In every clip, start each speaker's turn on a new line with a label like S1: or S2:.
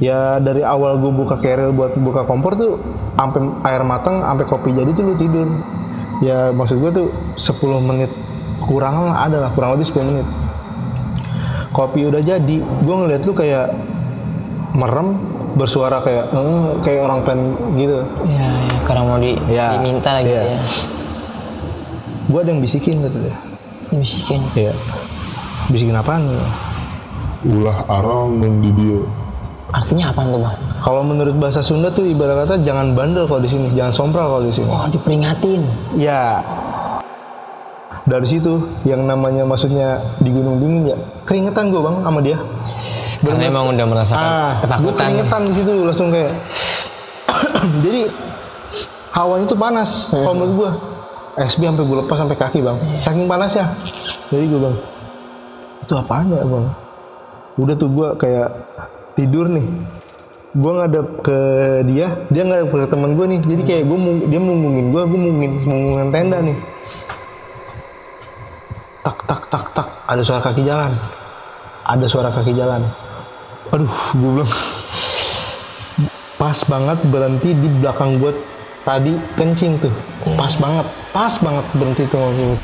S1: Ya dari awal gue buka keril buat buka kompor tuh sampai air matang, sampai kopi jadi tuh lu tidur. Ya maksud gue tuh 10 menit kurang lah, ada lah kurang lebih 10 menit. Kopi udah jadi, gue ngeliat lu kayak merem, bersuara kayak orang pengen gitu.
S2: Iya, karena mau diminta lagi ya.
S1: Gue ada yang bisikin gitu deh.
S2: Bisikin?
S1: Iya. Bisikin apaan?
S3: Ulah arang dan di dia.
S2: Artinya apa tuh bang?
S1: Kalau menurut bahasa Sunda tuh ibarat kata jangan bandel kalau di sini, jangan sompral kalau di sini.
S2: Oh, diperingatin.
S1: Ya. Dari situ yang namanya maksudnya di gunung dingin ya keringetan gue bang sama dia.
S2: Karena emang udah merasakan ketakutan.
S1: Gue keringetan di situ langsung kayak. Jadi hawanya tuh panas. Kalau menurut gue, SB sampai gue lepas sampai kaki bang. Saking panasnya. Jadi gue bang, itu apaan ya bang? Udah tuh gue kayak tidur nih, gue ngadep ke dia ngadep ke teman gue nih, jadi kayak dia munggungin gue munggungin tenda nih, tak, ada suara kaki jalan, aduh gue bilang pas banget berhenti di belakang gue tadi kencing tuh, pas banget berhenti tuh.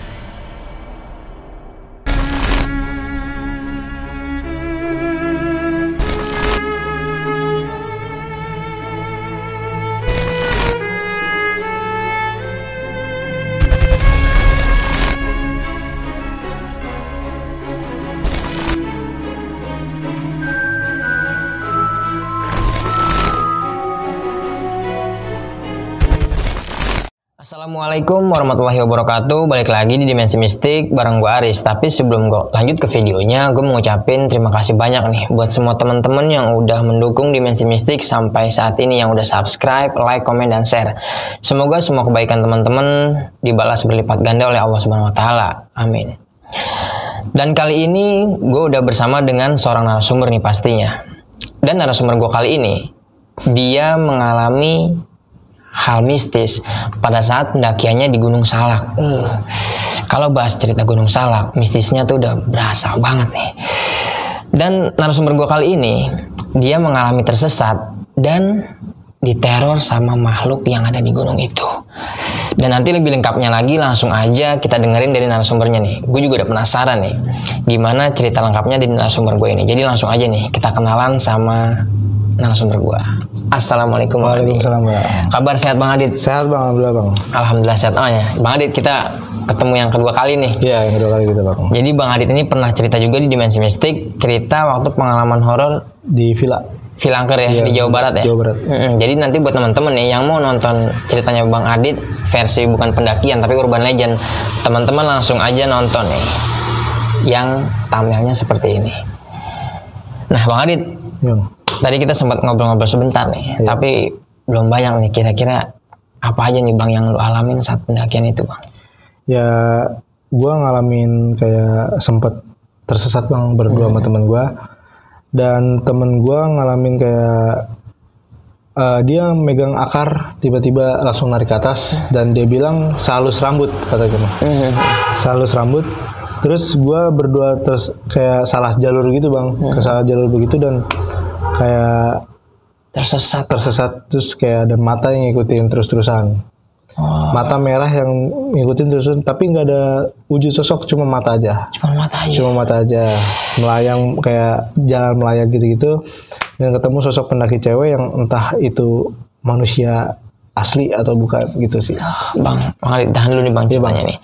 S2: Assalamualaikum warahmatullahi wabarakatuh. Balik lagi di Dimensi Mistik bareng gue Aris. Tapi sebelum gue lanjut ke videonya, gue mau ngucapin terima kasih banyak nih buat semua teman-teman yang udah mendukung Dimensi Mistik sampai saat ini, yang udah subscribe, like, komen, dan share. Semoga semua kebaikan teman-teman dibalas berlipat ganda oleh Allah Subhanahu Wa Taala. Amin. Dan kali ini gue udah bersama dengan seorang narasumber nih pastinya. Dan narasumber gue kali ini, dia mengalami hal mistis pada saat pendakiannya di Gunung Salak. Kalau bahas cerita Gunung Salak, mistisnya tuh udah berasa banget nih. Dan narasumber gue kali ini, dia mengalami tersesat dan diteror sama makhluk yang ada di gunung itu. Dan nanti lebih lengkapnya lagi langsung aja kita dengerin dari narasumbernya nih. Gue juga udah penasaran nih, gimana cerita lengkapnya di narasumber gue ini. Jadi langsung aja nih kita kenalan sama narasumber gue. Assalamualaikum.
S1: Waalaikumsalam.
S2: Kabar sehat Bang Adit?
S1: Sehat bang, alhamdulillah bang.
S2: Alhamdulillah sehat. Oh ya, Bang Adit, kita ketemu yang kedua kali nih.
S1: Iya, yang kedua kali gitu bang.
S2: Jadi Bang Adit ini pernah cerita juga di Dimensi Mistik, cerita waktu pengalaman horor
S1: Di villa
S2: Angker ya, di Jawa Barat ya.
S1: Jawa Barat.
S2: Jadi nanti buat teman-teman nih yang mau nonton ceritanya Bang Adit versi bukan pendakian tapi urban legend, teman-teman langsung aja nonton nih, yang thumbnailnya seperti ini. Nah Bang Adit, tadi kita sempat ngobrol-ngobrol sebentar nih, tapi belum banyak nih, kira-kira apa aja nih Bang yang lu alamin saat pendakian itu Bang?
S1: Ya, gua ngalamin kayak sempet tersesat bang berdua sama temen gua, dan temen gua ngalamin kayak dia megang akar tiba-tiba langsung narik ke atas dan dia bilang sehalus rambut katanya, sehalus rambut. Terus gua berdua terus kayak salah jalur gitu bang, salah jalur begitu dan kayak tersesat terus kayak ada mata yang ngikutin terus-terusan. Mata merah yang ngikutin terus-terusan, tapi nggak ada wujud sosok, cuma mata aja. Cuma mata aja melayang, kayak jalan melayang gitu-gitu. Dan ketemu sosok pendaki cewek yang entah itu manusia asli atau bukan gitu sih.
S2: Bang Adit, tahan dulu nih Bang ceritanya nih.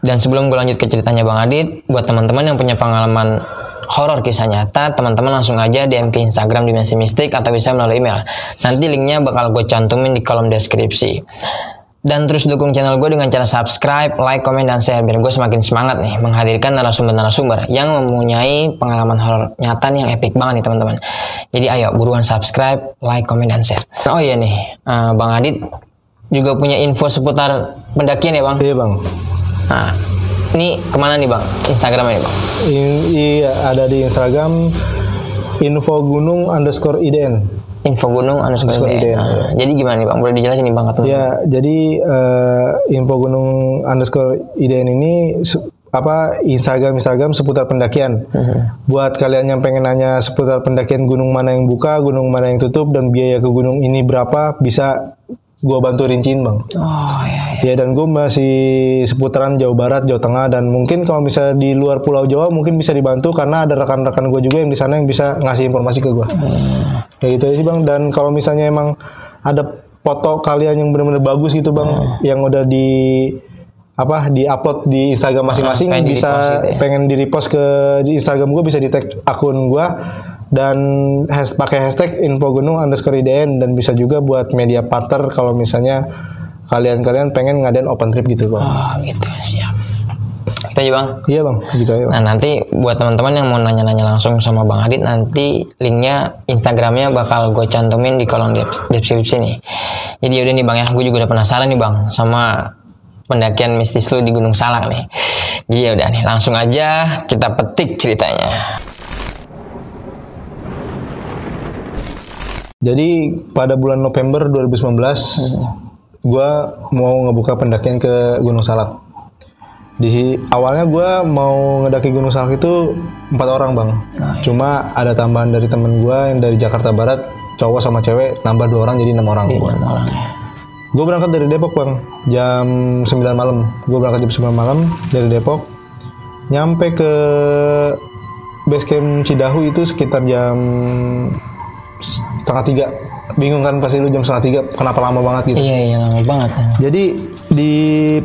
S2: Dan sebelum gue lanjut ke ceritanya Bang Adit, buat teman-teman yang punya pengalaman horor kisah nyata, teman-teman langsung aja DM ke Instagram Dimensi Mistik atau bisa melalui email. Nanti linknya bakal gue cantumin di kolom deskripsi. Dan terus dukung channel gue dengan cara subscribe, like, komen, dan share biar gue semakin semangat nih menghadirkan narasumber-narasumber yang mempunyai pengalaman horor nyata nih yang epic banget nih teman-teman. Jadi ayo buruan subscribe, like, komen, dan share. Oh iya nih, Bang Adit juga punya info seputar pendakian ya Bang?
S1: Iya Bang.
S2: Nah, ini kemana nih Bang? Instagramnya nih Bang?
S1: Iya, ada di Instagram @infogunung_idn.
S2: Info gunung _idn. Nah, jadi gimana nih Bang? Boleh dijelasin nih Bang?
S1: Ya, jadi info gunung _idn ini Instagram seputar pendakian. Buat kalian yang pengen nanya seputar pendakian gunung mana yang buka, gunung mana yang tutup, dan biaya ke gunung ini berapa, bisa gue bantu rinciin bang.
S2: Oh iya.
S1: Ya, dan gue masih seputaran Jawa Barat, Jawa Tengah, dan mungkin kalau bisa di luar Pulau Jawa mungkin bisa dibantu karena ada rekan-rekan gue juga yang di sana yang bisa ngasih informasi ke gue. Kayak gitu aja sih bang. Dan kalau misalnya emang ada foto kalian yang benar-benar bagus gitu bang, yang udah di upload di Instagram masing-masing, bisa pengen di repost ke di Instagram gue, bisa di tag akun gue dan pakai hashtag #info_gunung_IDN, dan bisa juga buat media partner kalau misalnya kalian pengen ngadain open trip gitu bang.
S2: Oh gitu, siap. Itu aja bang.
S1: Iya bang, gitu aja.
S2: Nah nanti buat teman-teman yang mau nanya-nanya langsung sama Bang Adit, nanti linknya Instagramnya bakal gue cantumin di kolom deskripsi nih. Jadi udah nih bang ya, gue juga udah penasaran nih bang sama pendakian mistis lu di Gunung Salak nih. Jadi ya udah nih, langsung aja kita petik ceritanya.
S1: Jadi pada bulan November 2019 gue mau ngebuka pendakian ke Gunung Salak. Di awalnya gue mau ngedaki Gunung Salak itu 4 orang bang. Cuma ada tambahan dari temen gue yang dari Jakarta Barat, cowok sama cewek, nambah 2 orang jadi 6 orang. Gue berangkat dari Depok bang, jam 9 malam. Gue berangkat jam 9 malam dari Depok, nyampe ke base camp Cidahu itu sekitar jam 2:30. Bingung kan pasti lu jam 2:30 kenapa lama banget gitu.
S2: Iya lama banget.
S1: Jadi di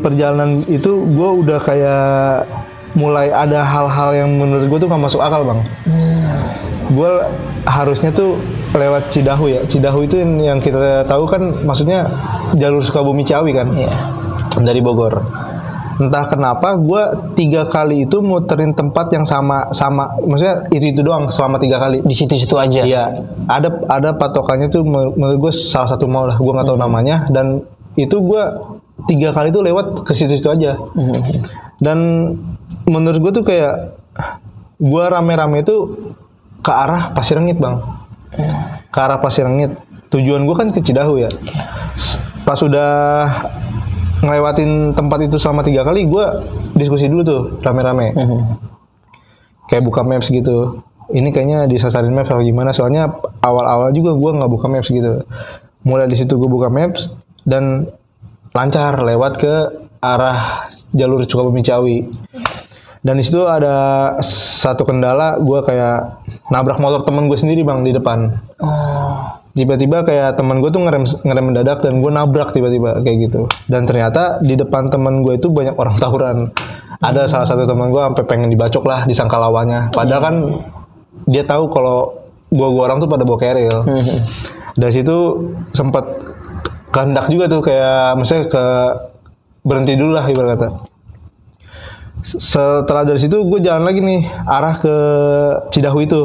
S1: perjalanan itu gue udah kayak mulai ada hal-hal yang menurut gue tuh gak masuk akal bang. Gue harusnya tuh lewat Cidahu ya. Cidahu itu yang kita tahu kan maksudnya jalur Sukabumi Ciawi kan.
S2: Iya.
S1: Dari Bogor. Entah kenapa gue 3 kali itu muterin tempat yang sama, maksudnya itu doang selama 3 kali.
S2: Di situ-situ aja.
S1: Iya, ada patokannya tuh menurut gue salah satu mall lah, gue nggak tahu namanya, dan itu gue 3 kali tuh lewat ke situ-situ aja. Dan menurut gue tuh kayak gue rame-rame tuh ke arah Pasir Rengit bang, ke arah Pasir Rengit. Tujuan gue kan ke Cidahu ya. Pas udah ngelewatin tempat itu selama 3 kali, gue diskusi dulu tuh rame-rame. Kayak buka maps gitu. Ini kayaknya disasarin maps atau gimana? Soalnya awal-awal juga gue nggak buka maps gitu. Mulai di situ gue buka maps dan lancar lewat ke arah jalur Sukabumi Ciawi. Dan di situ ada satu kendala, gue kayak nabrak motor temen gue sendiri bang di depan. Tiba-tiba kayak teman gue tuh ngerem mendadak dan gue nabrak tiba-tiba kayak gitu. Dan ternyata di depan teman gue itu banyak orang tawuran. Ada salah satu teman gue sampai pengen dibacok lah, disangka lawannya. Padahal kan dia tahu kalau gue orang tuh pada bawa keril. Dari situ sempat kehendak juga tuh kayak misalnya ke berhenti dulu lah ibarat kata. Setelah dari situ gue jalan lagi nih arah ke Cidahu itu,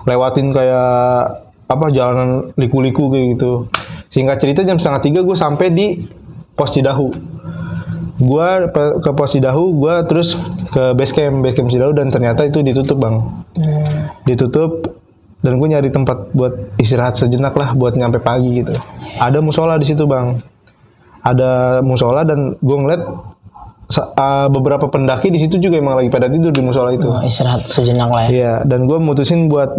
S1: lewatin kayak jalanan liku-liku kayak gitu. Singkat cerita jam 2:30 gue sampai di pos Cidahu. Gue ke pos Cidahu, gue terus ke base camp Cidahu, dan ternyata itu ditutup bang. Ditutup, dan gue nyari tempat buat istirahat sejenak lah buat nyampe pagi gitu. Ada musola di situ bang. Ada musola dan gue ngeliat beberapa pendaki di situ juga emang lagi pada tidur di musola itu.
S2: Istirahat sejenak lah ya.
S1: Iya, dan gue mutusin buat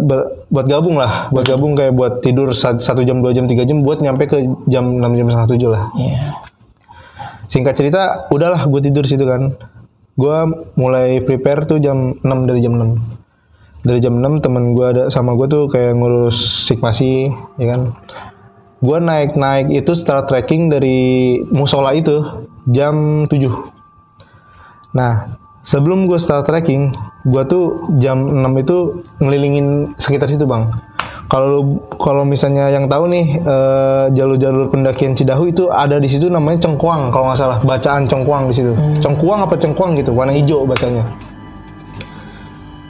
S1: gabung lah, buat gabung kayak buat tidur 1 jam, 2 jam, 3 jam, buat nyampe ke jam 6 jam setengah 7 lah.
S2: Iya.
S1: Singkat cerita, udahlah gue tidur situ kan. Gue mulai prepare tuh jam 6, dari jam 6. Dari jam 6 temen gue ada sama gue tuh kayak ngurus sikmasi, ya kan. Gue naik itu start trekking dari musola itu jam 7. Nah, sebelum gue start trekking, gue tuh jam 6 itu ngelilingin sekitar situ bang. Kalau misalnya yang tahu nih jalur-jalur pendakian Cidahu itu ada di situ namanya Cengkuang kalau nggak salah, bacaan Cengkuang di situ. Cengkuang apa Cengkuang gitu, warna hijau bacanya.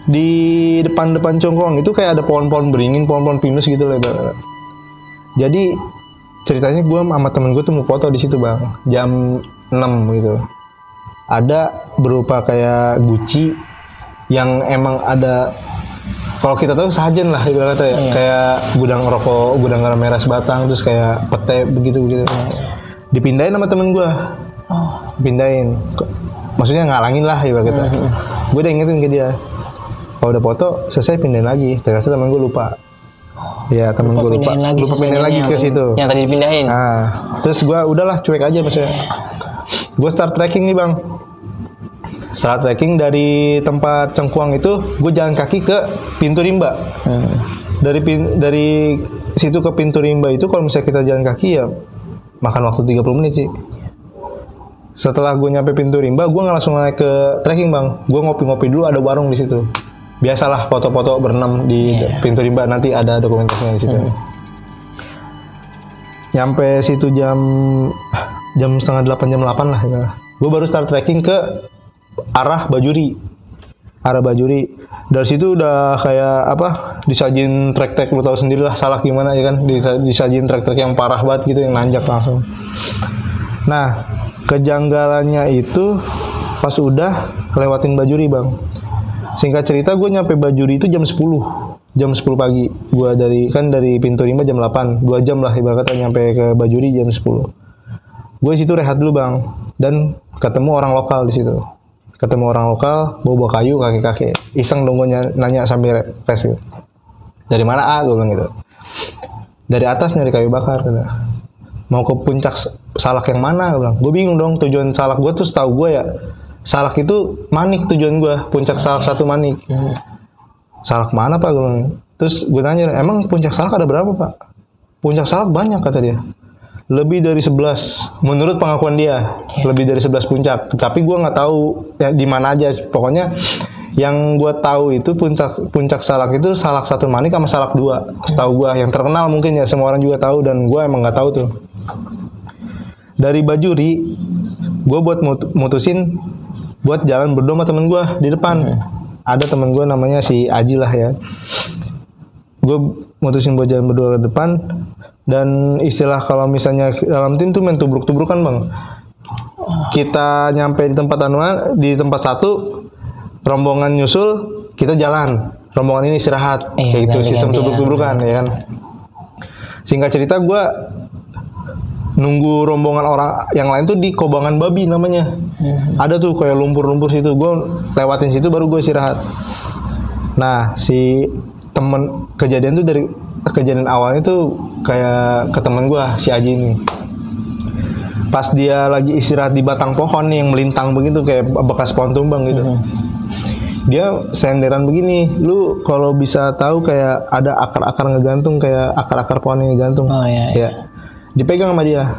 S1: Di depan Cengkuang itu kayak ada pohon-pohon beringin, pohon-pohon pinus gitu lah. Jadi ceritanya gue sama temen gue tuh mau foto di situ bang, jam 6 gitu. Ada berupa kayak guci yang emang ada, kalau kita tahu sajen lah ibarat kata ya, kayak gudang rokok, gudang garam merah sebatang, terus kayak pete begitu. Dipindahin sama temen gue, pindahin. maksudnya ngalangin lah ya kita. Gue udah ingetin ke dia, kalau udah foto selesai pindahin lagi. Ternyata teman gue lupa. Ya temen gue lupa pindahin lagi ke situ
S2: yang tadi dipindahin.
S1: Nah terus gue udahlah cuek aja maksudnya. Gue start trekking nih bang. Start trekking dari tempat Cengkuang itu, gue jalan kaki ke pintu rimba. Dari situ ke pintu rimba itu kalau misalnya kita jalan kaki ya makan waktu 30 menit sih. Setelah gue nyampe pintu rimba, gue nggak langsung naik ke trekking bang. Gue ngopi-ngopi dulu, ada warung di situ. Biasalah foto-foto berenam di pintu rimba, nanti ada dokumentasinya di situ. Nyampe situ jam setengah 8, jam 8 lah. Ya. Gue baru start trekking ke arah Bajuri. Dari situ udah kayak apa? Disajin trek-trek, lu tahu sendiri lah Salak gimana ya kan? Disajin trek-trek yang parah banget gitu, yang nanjak langsung. Nah, kejanggalannya itu pas udah lewatin Bajuri bang. Singkat cerita gue nyampe Bajuri itu jam 10 pagi. Gue dari pintu rimba jam 8, 2 jam lah ibaratnya nyampe ke Bajuri jam 10. Gue situ rehat dulu bang, dan ketemu orang lokal di situ. Bawa kayu kakek-kakek. Iseng dong gue nanya sambil res gitu. Dari mana gue bilang gitu. Dari atas nyari kayu bakar gitu. Mau ke puncak Salak yang mana gue bilang. Gue bingung dong tujuan Salak gue tuh, setahu gue ya Salak itu Manik tujuan gue, puncak Salak 1 Manik. Salak mana pak gue bilang. Terus gue tanya, emang puncak Salak ada berapa pak? Puncak Salak banyak kata dia. Lebih dari 11 menurut pengakuan dia. Lebih dari 11 puncak. Tapi gue nggak tahu ya, di mana aja. Pokoknya yang gue tahu itu puncak Salak itu Salak 1 Manik sama Salak 2. Setahu gue yang terkenal mungkin ya, semua orang juga tahu, dan gue emang nggak tahu tuh. Dari Bajuri gue buat mutusin buat jalan berdua sama temen gue di depan. Ada temen gue namanya si Aji lah ya. Gue mutusin buat jalan berdua ke depan. Dan istilah kalau misalnya dalam tim tuh main tubruk-tubrukan bang. Kita nyampe di tempat satu, rombongan nyusul, kita jalan. Rombongan ini istirahat. Kayak gitu, sistem tubruk-tubrukan ya kan. Singkat cerita gue nunggu rombongan orang yang lain tuh di Kobangan Babi namanya. Ada tuh kayak lumpur-lumpur situ. Gue lewatin situ baru gue istirahat. Nah, si temen kejadian tuh dari kejadian awalnya tuh kayak ke temen gue si Aji ini. Pas dia lagi istirahat di batang pohon nih yang melintang begitu kayak bekas pohon tumbang gitu. Dia senderan begini. Lu kalau bisa tahu kayak ada akar-akar ngegantung, kayak akar-akar pohon yang ngegantung.
S2: Oh iya.
S1: Ya. Dipegang sama dia.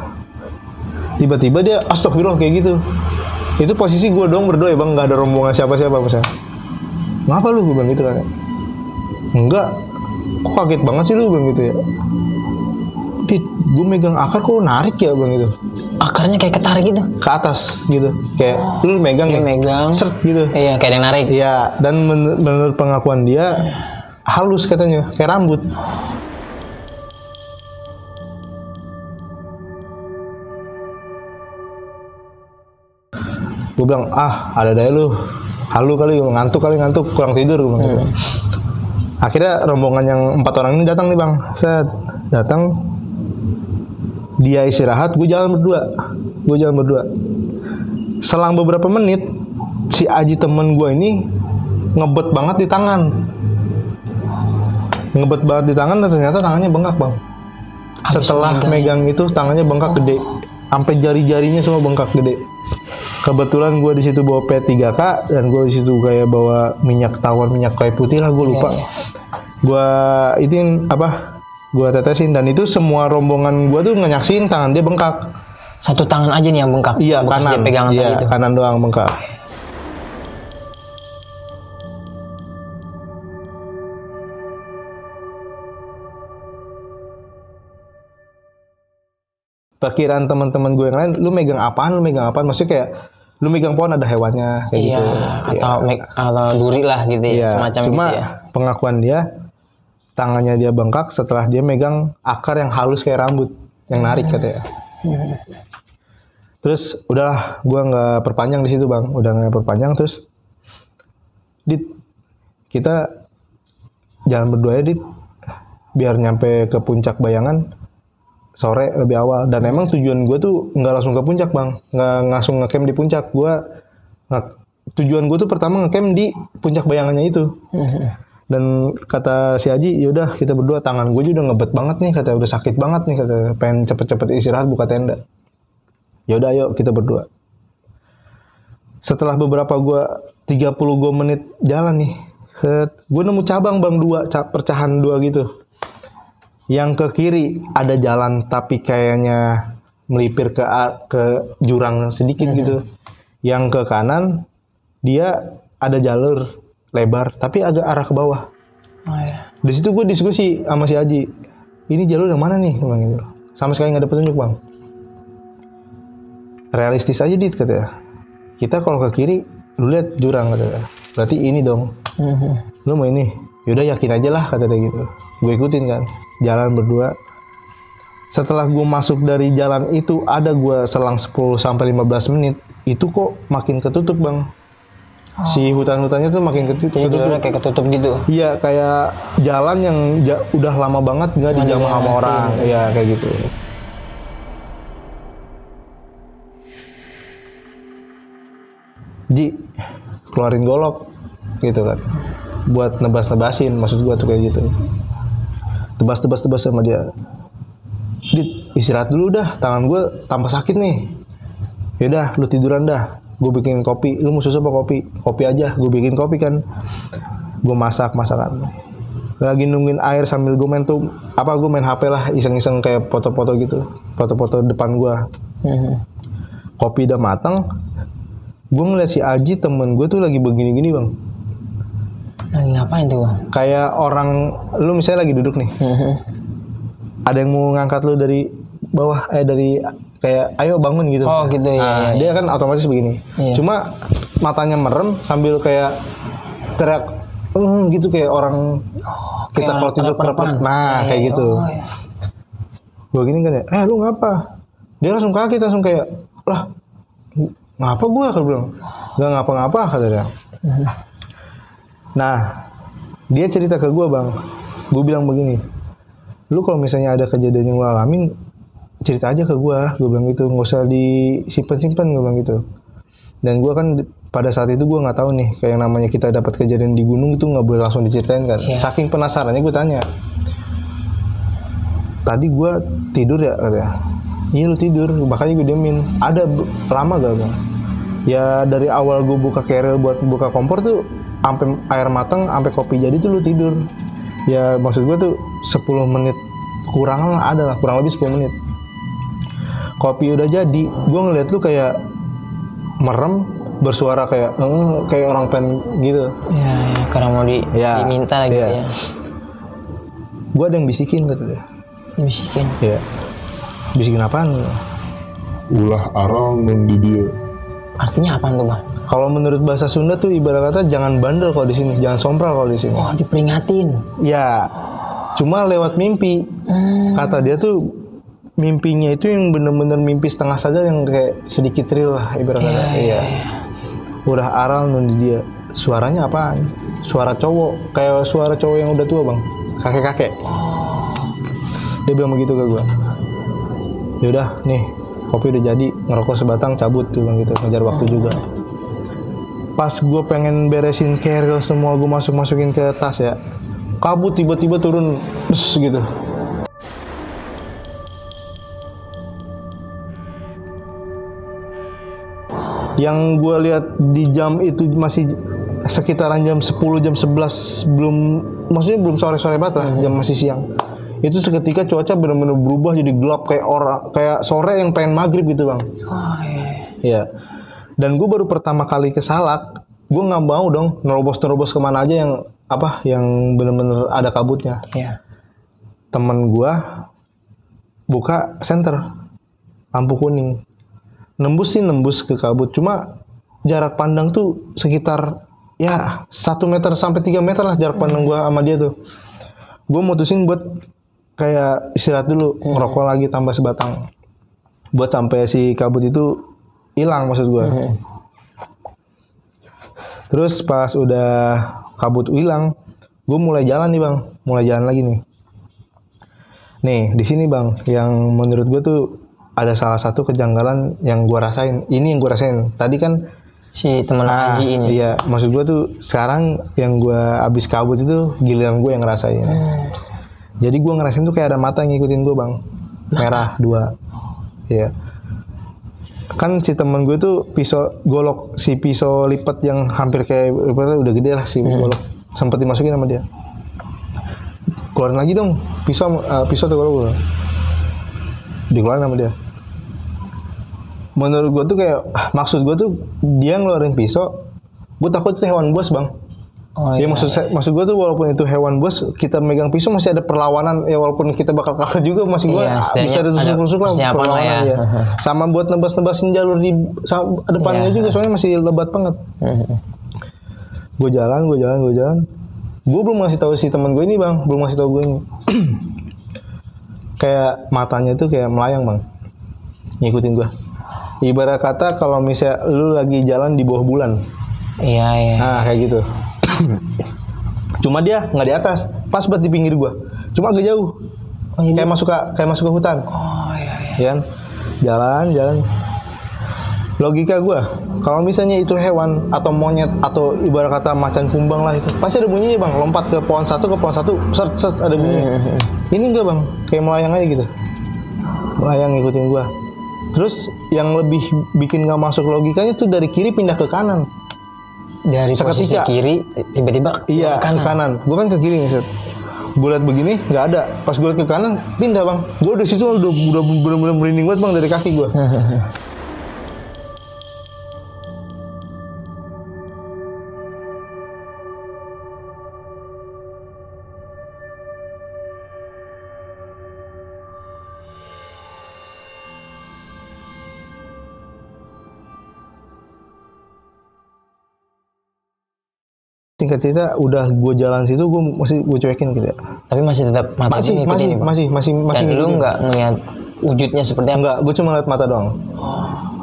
S1: Tiba-tiba dia astagfirullah kayak gitu. Itu posisi gue dong berdua ya bang, nggak ada rombongan siapa-siapa misalnya. Ngapa lu gue bilang gitu kan? Enggak, kok kaget banget sih lu bilang gitu ya. Gue megang akar kok narik ya bang gitu.
S2: Akarnya kayak ketarik gitu
S1: Ke atas gitu. Kayak lu megang nih.
S2: Megang.
S1: Seret gitu.
S2: Iya, kayak yang narik.
S1: Iya, dan menurut pengakuan dia halus katanya, kayak rambut. Gue bilang, ada daya lu, halu kali, ngantuk, kurang tidur. Gue bilang. Akhirnya rombongan yang 4 orang ini datang nih bang. Datang, dia istirahat, gue jalan berdua. Selang beberapa menit, si Aji temen gue ini ngebet banget di tangan. Dan ternyata tangannya bengkak bang. Setelah megang itu tangannya bengkak gede, sampai jari-jarinya semua bengkak gede. Kebetulan gue di situ bawa P3K dan gue di situ kayak bawa minyak kayu putih lah, gue lupa. Gue gue tetesin, dan itu semua rombongan gue tuh nyaksiin tangan dia bengkak.
S2: Satu tangan aja nih yang bengkak.
S1: Iya, kanan.
S2: Dia pegangan
S1: iya,
S2: tadi itu.
S1: Kanan doang bengkak. Perkiraan teman-teman gue yang lain, lu megang apaan? Maksudnya kayak lu megang pohon ada hewannya kayak gitu.
S2: Atau duri lah gitu ya, semacam
S1: cuma
S2: gitu ya.
S1: Pengakuan dia, tangannya dia bengkak setelah dia megang akar yang halus kayak rambut, yang narik katanya. Terus udahlah, gue nggak perpanjang di situ bang, terus kita jalan berdua ya biar nyampe ke puncak Bayangan sore lebih awal. Dan emang tujuan gue tuh nggak langsung ke puncak bang, nggak langsung ngecamp di puncak. Gue Tujuan gue tuh pertama ngecamp di puncak bayangannya itu. Dan kata si Aji, yaudah kita berdua, tangan gue juga udah ngebet banget nih, kata udah sakit banget nih, kata pengen cepet-cepet istirahat buka tenda. Yaudah ayo kita berdua. Setelah beberapa 30 menit jalan nih, gue nemu cabang bang, percahan dua gitu. Yang ke kiri ada jalan tapi kayaknya melipir ke jurang sedikit gitu. Yang ke kanan dia ada jalur lebar tapi agak arah ke bawah. Di situ gue diskusi sama si Aji, ini jalur yang mana nih bang gitu. Sama sekali nggak ada petunjuk bang. Realistis aja dit katanya. Kita kalau ke kiri, lu lihat jurang katanya. Berarti ini dong. Lu mau ini? Yaudah yakin aja lah kata dia gitu. Gue ikutin kan, jalan berdua. Setelah gue masuk dari jalan itu, ada gue selang 10-15 menit, itu kok makin ketutup bang. Si hutan-hutannya tuh makin ketutup.
S2: Jadi jalurnya kayak ketutup gitu.
S1: Iya, kayak jalan yang udah lama banget nggak dijamah sama orang. Iya, kayak gitu. Ji, keluarin golok gitu kan. Buat nebas-nebasin, maksud gua tuh kayak gitu. Tebas sama dia. Dit, istirahat dulu dah, tangan gue tambah sakit nih. Yaudah, lu tiduran dah. Gue bikin kopi. Lu mau susu apa kopi? Kopi aja. Gue bikin kopi kan. Gue masakan. Lagi nungguin air sambil gue main tuh gue main HP lah, iseng-iseng kayak foto-foto gitu. Foto-foto depan gue. Kopi udah matang. Gue ngeliat si Aji temen gue tuh lagi begini-gini bang.
S2: Lagi ngapain tuh bang?
S1: Kayak orang, lu misalnya lagi duduk nih. Ada yang mau ngangkat lu dari bawah, dari kayak ayo bangun gitu.
S2: Oh gitu ya.
S1: Nah, dia kan otomatis begini. Iya. Cuma matanya merem sambil kayak teriak gitu kayak orang kita kalau tidur kerap. Nah, kayak gitu. Iya. Gue gini kan ya, lu ngapa? Dia langsung kaget, langsung kayak, lah ngapa gue? Aku bilang, gak ngapa-ngapa kata dia. Nah, dia cerita ke gue bang. Gue bilang begini, lu kalau misalnya ada kejadian yang lu alamin, cerita aja ke gue bilang gitu, nggak usah disimpan-simpan, gue bilang gitu. Dan gue kan pada saat itu gue nggak tahu nih, kayak namanya kita dapat kejadian di gunung itu nggak boleh langsung diceritain kan. Yeah. Saking penasarannya gue tanya, tadi gue tidur ya katanya. Iya lu tidur, makanya gue diemin. Ada lama gak bang? Ya dari awal gue buka keril buat buka kompor tuh, sampai air matang, sampai kopi jadi tuh lu tidur. Ya maksud gue tuh 10 menit kurang lah, ada lah, kurang lebih 10 menit. Kopi udah jadi, gue ngeliat lu kayak merem, bersuara kayak orang pengen gitu.
S2: Ya, karena mau diminta lagi ya.
S1: Gue ada yang bisikin gitu deh.
S2: Bisikin?
S1: Iya. Bisikin apaan?
S3: Ulah arang non di dia.
S2: Artinya apaan tuh bang?
S1: Kalau menurut bahasa Sunda tuh ibarat kata jangan bandel kalau di sini, jangan sompral kalau di sini.
S2: Oh, diperingatin.
S1: Ya, cuma lewat mimpi. Kata dia tuh mimpinya itu yang bener-bener mimpi setengah sadar yang kayak sedikit real lah ibarat kata. Iya. Udah aral non di dia. Suaranya apaan? Suara cowok, kayak suara cowok yang udah tua bang, kakek-kakek. Dia bilang begitu ke gue. Yaudah nih, kopi udah jadi, ngerokok sebatang, cabut tuh bang gitu, ngejar waktu juga. Pas gue pengen beresin keril semua, gue masukin ke tas ya, kabut tiba-tiba turun, gitu. Yang gue lihat di jam itu masih sekitaran jam 10, jam 11, maksudnya belum sore-sore banget lah, jam masih siang. Itu seketika cuaca benar-benar berubah jadi gelap kayak sore yang pengen maghrib gitu bang.
S2: Oh iya.
S1: Iya. Dan gue baru pertama kali ke Salak, gue nggak mau dong nerobos kemana aja yang benar-benar ada kabutnya.
S2: Iya.
S1: Temen gue buka senter lampu kuning, nembus ke kabut. Cuma jarak pandang tuh sekitar ya 1 meter sampai 3 meter lah jarak pandang gue sama dia tuh. Gue mutusin buat kayak istirahat dulu, ngerokok lagi tambah sebatang, buat sampai si kabut itu hilang maksud gue. Terus pas udah kabut hilang, gue mulai jalan nih bang, mulai jalan lagi nih. Nih di sini bang, yang menurut gue tuh ada salah satu kejanggalan yang gue rasain. Ini yang gue rasain. Tadi kan
S2: Si teman Haji ini.
S1: Iya, maksud gue tuh sekarang yang gue abis kabut itu giliran gue yang ngerasain. Jadi gue ngerasain tuh kayak ada mata yang ngikutin gue bang, merah 2. Iya. Kan si temen gue tuh pisau golok, si pisau lipat yang hampir kayak udah gede lah si golok, sempet dimasukin sama dia. Keluarin lagi dong, pisau tuh golok gue. Dikeluarin sama dia. Menurut gue tuh kayak maksud gue tuh dia ngeluarin pisau, gue takut itu hewan buas bang. Ya maksud gue tuh walaupun itu hewan buas, kita megang pisau masih ada perlawanan ya, walaupun kita bakal kalah juga masih gue bisa ada tusuk-tusuk lah perlawanan ya. Sama buat nebas-nebasin jalur di depannya juga soalnya masih lebat banget. Gue jalan. Gue belum ngasih tahu si teman gue ini bang, belum ngasih tahu gue ini. Kayak matanya tuh kayak melayang bang, ngikutin gue. Ibarat kata kalau misalnya lu lagi jalan di bawah bulan.
S2: Iya.
S1: Nah kayak gitu. Cuma dia nggak di atas, pas buat di pinggir gua. Cuma agak jauh. Kayak masuk ke hutan. Iya. Jalan. Logika gua, kalau misalnya itu hewan atau monyet atau ibarat kata macan kumbang lah itu, pasti ada bunyinya bang. Lompat ke pohon satu, set ada bunyinya. Ini enggak bang, kayak melayang aja gitu. Melayang ngikutin gua. Terus yang lebih bikin nggak masuk logikanya tuh dari kiri pindah ke kanan.
S2: Dari posisi kiri tiba-tiba
S1: ke kanan. Gue kan ke kiri nih, gue liat begini nggak ada. Pas gue liat ke kanan pindah bang. Gue di situ udah bener-bener merinding banget bang dari kaki gue. Singkat cerita udah gue jalan situ gue cuekin gitu ya.
S2: Tapi masih tetap mata
S1: masih
S2: dan lu nggak ngeliat wujudnya seperti apa?
S1: Enggak, gue cuma liat mata doang.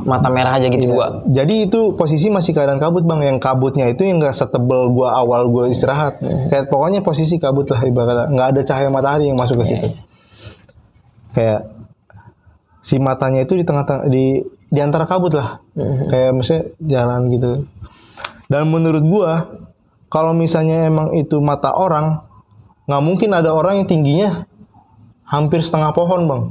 S2: Mata merah aja gitu gua.
S1: Jadi itu posisi masih keadaan kabut bang. Yang kabutnya itu yang nggak setebel gue awal gue istirahat. Kayak pokoknya posisi kabut lah ibaratnya. Nggak ada cahaya matahari yang masuk ke situ. Kayak si matanya itu di tengah-tengah di antara kabut lah. Kayak misalnya jalan gitu. Dan menurut gue kalau misalnya emang itu mata orang, nggak mungkin ada orang yang tingginya hampir setengah pohon bang.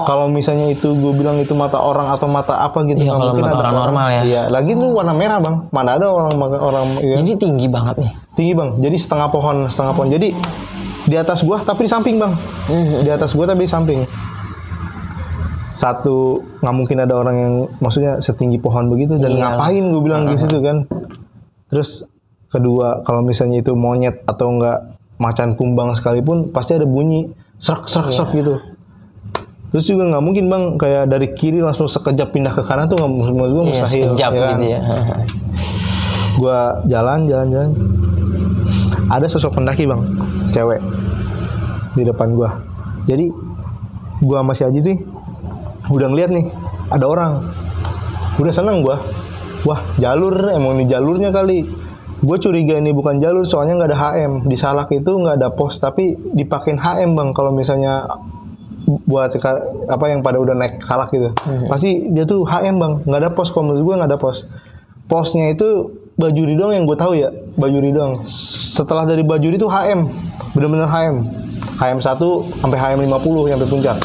S1: Kalau misalnya itu gue bilang itu mata orang atau mata apa gitu.
S2: Iya, kalau mata orang normal ya.
S1: Iya, lagi itu warna merah bang. Mana ada orang ya.
S2: Jadi tinggi banget nih.
S1: Tinggi bang. Jadi setengah pohon. Jadi di atas gua tapi di samping bang. Di atas gua tapi di samping. Satu, nggak mungkin ada orang yang maksudnya setinggi pohon begitu dan ngapain gue bilang di situ kan. Terus kedua, kalau misalnya itu monyet atau enggak macan kumbang sekalipun pasti ada bunyi serak gitu. Terus juga nggak mungkin bang kayak dari kiri langsung sekejap pindah ke kanan tuh menurut gue mustahil.
S2: Sekejap
S1: ya kan?
S2: gitu ya.
S1: Gue jalan. Ada sosok pendaki bang, cewek di depan gue. Jadi gue masih aja nih udah ngeliat nih ada orang, udah seneng gue. Wah jalur emang ini jalurnya kali. Gue curiga ini bukan jalur soalnya nggak ada HM di Salak itu, nggak ada pos tapi dipakein HM bang. Kalau misalnya buat apa yang pada udah naik Salak gitu, pasti dia tuh HM bang. Nggak ada pos, kalau menurut gue nggak ada pos. Posnya itu Bajuri doang yang gue tahu ya, Bajuri doang. Setelah dari Bajuri itu HM, bener-bener HM 1 sampai HM 50 yang puncak.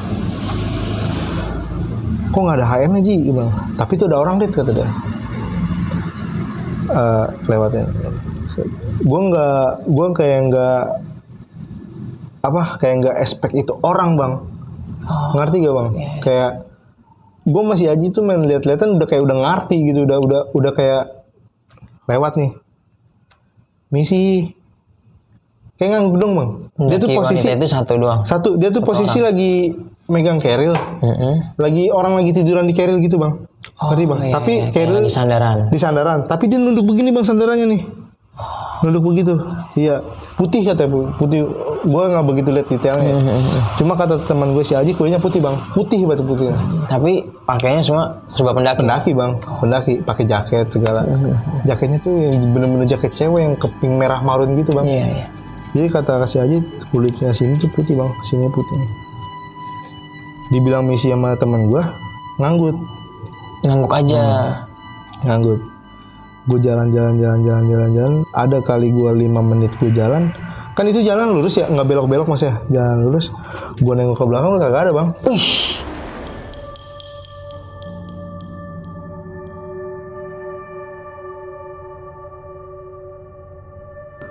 S1: Kok nggak ada HM aja bang? Tapi itu ada orang deh kata dia. Lewatnya. Gue kayak nggak expect itu orang bang. Ngerti gak bang? Kayak gue masih aja tuh main lihat-lihatan udah kayak udah ngerti gitu, udah kayak lewat nih. Misi kayak ngangguk dong bang. Dia tuh posisi
S2: itu satu doang.
S1: Dia tuh posisi orang lagi megang keril. Lagi orang lagi tiduran di keril gitu bang. Ngerti bang?
S2: Iya,
S1: tapi keril di sandaran. Tapi dia nunduk begini bang sandarannya nih. Nunduk begitu. Iya, putih katanya bu. Putih. Gue nggak begitu lihat detailnya. Cuma kata teman gue si Aji kulitnya putih bang. Putih batu putihnya.
S2: Tapi pakainya semua serba pendaki.
S1: Pendaki bang. Pendaki pakai jaket segala. Jaketnya tuh bener-bener jaket cewek yang keping merah marun gitu bang.
S2: Iya.
S1: Jadi kata si Aji kulitnya sini tuh putih bang. Sini putih. Dibilang misi sama teman gue ngangguk
S2: aja.
S1: nganggut. Gue jalan. Ada kali gue 5 menit gue jalan. Kan itu jalan lurus ya, nggak belok-belok mas ya, jalan lurus. Gue nengok ke belakang kagak ada bang.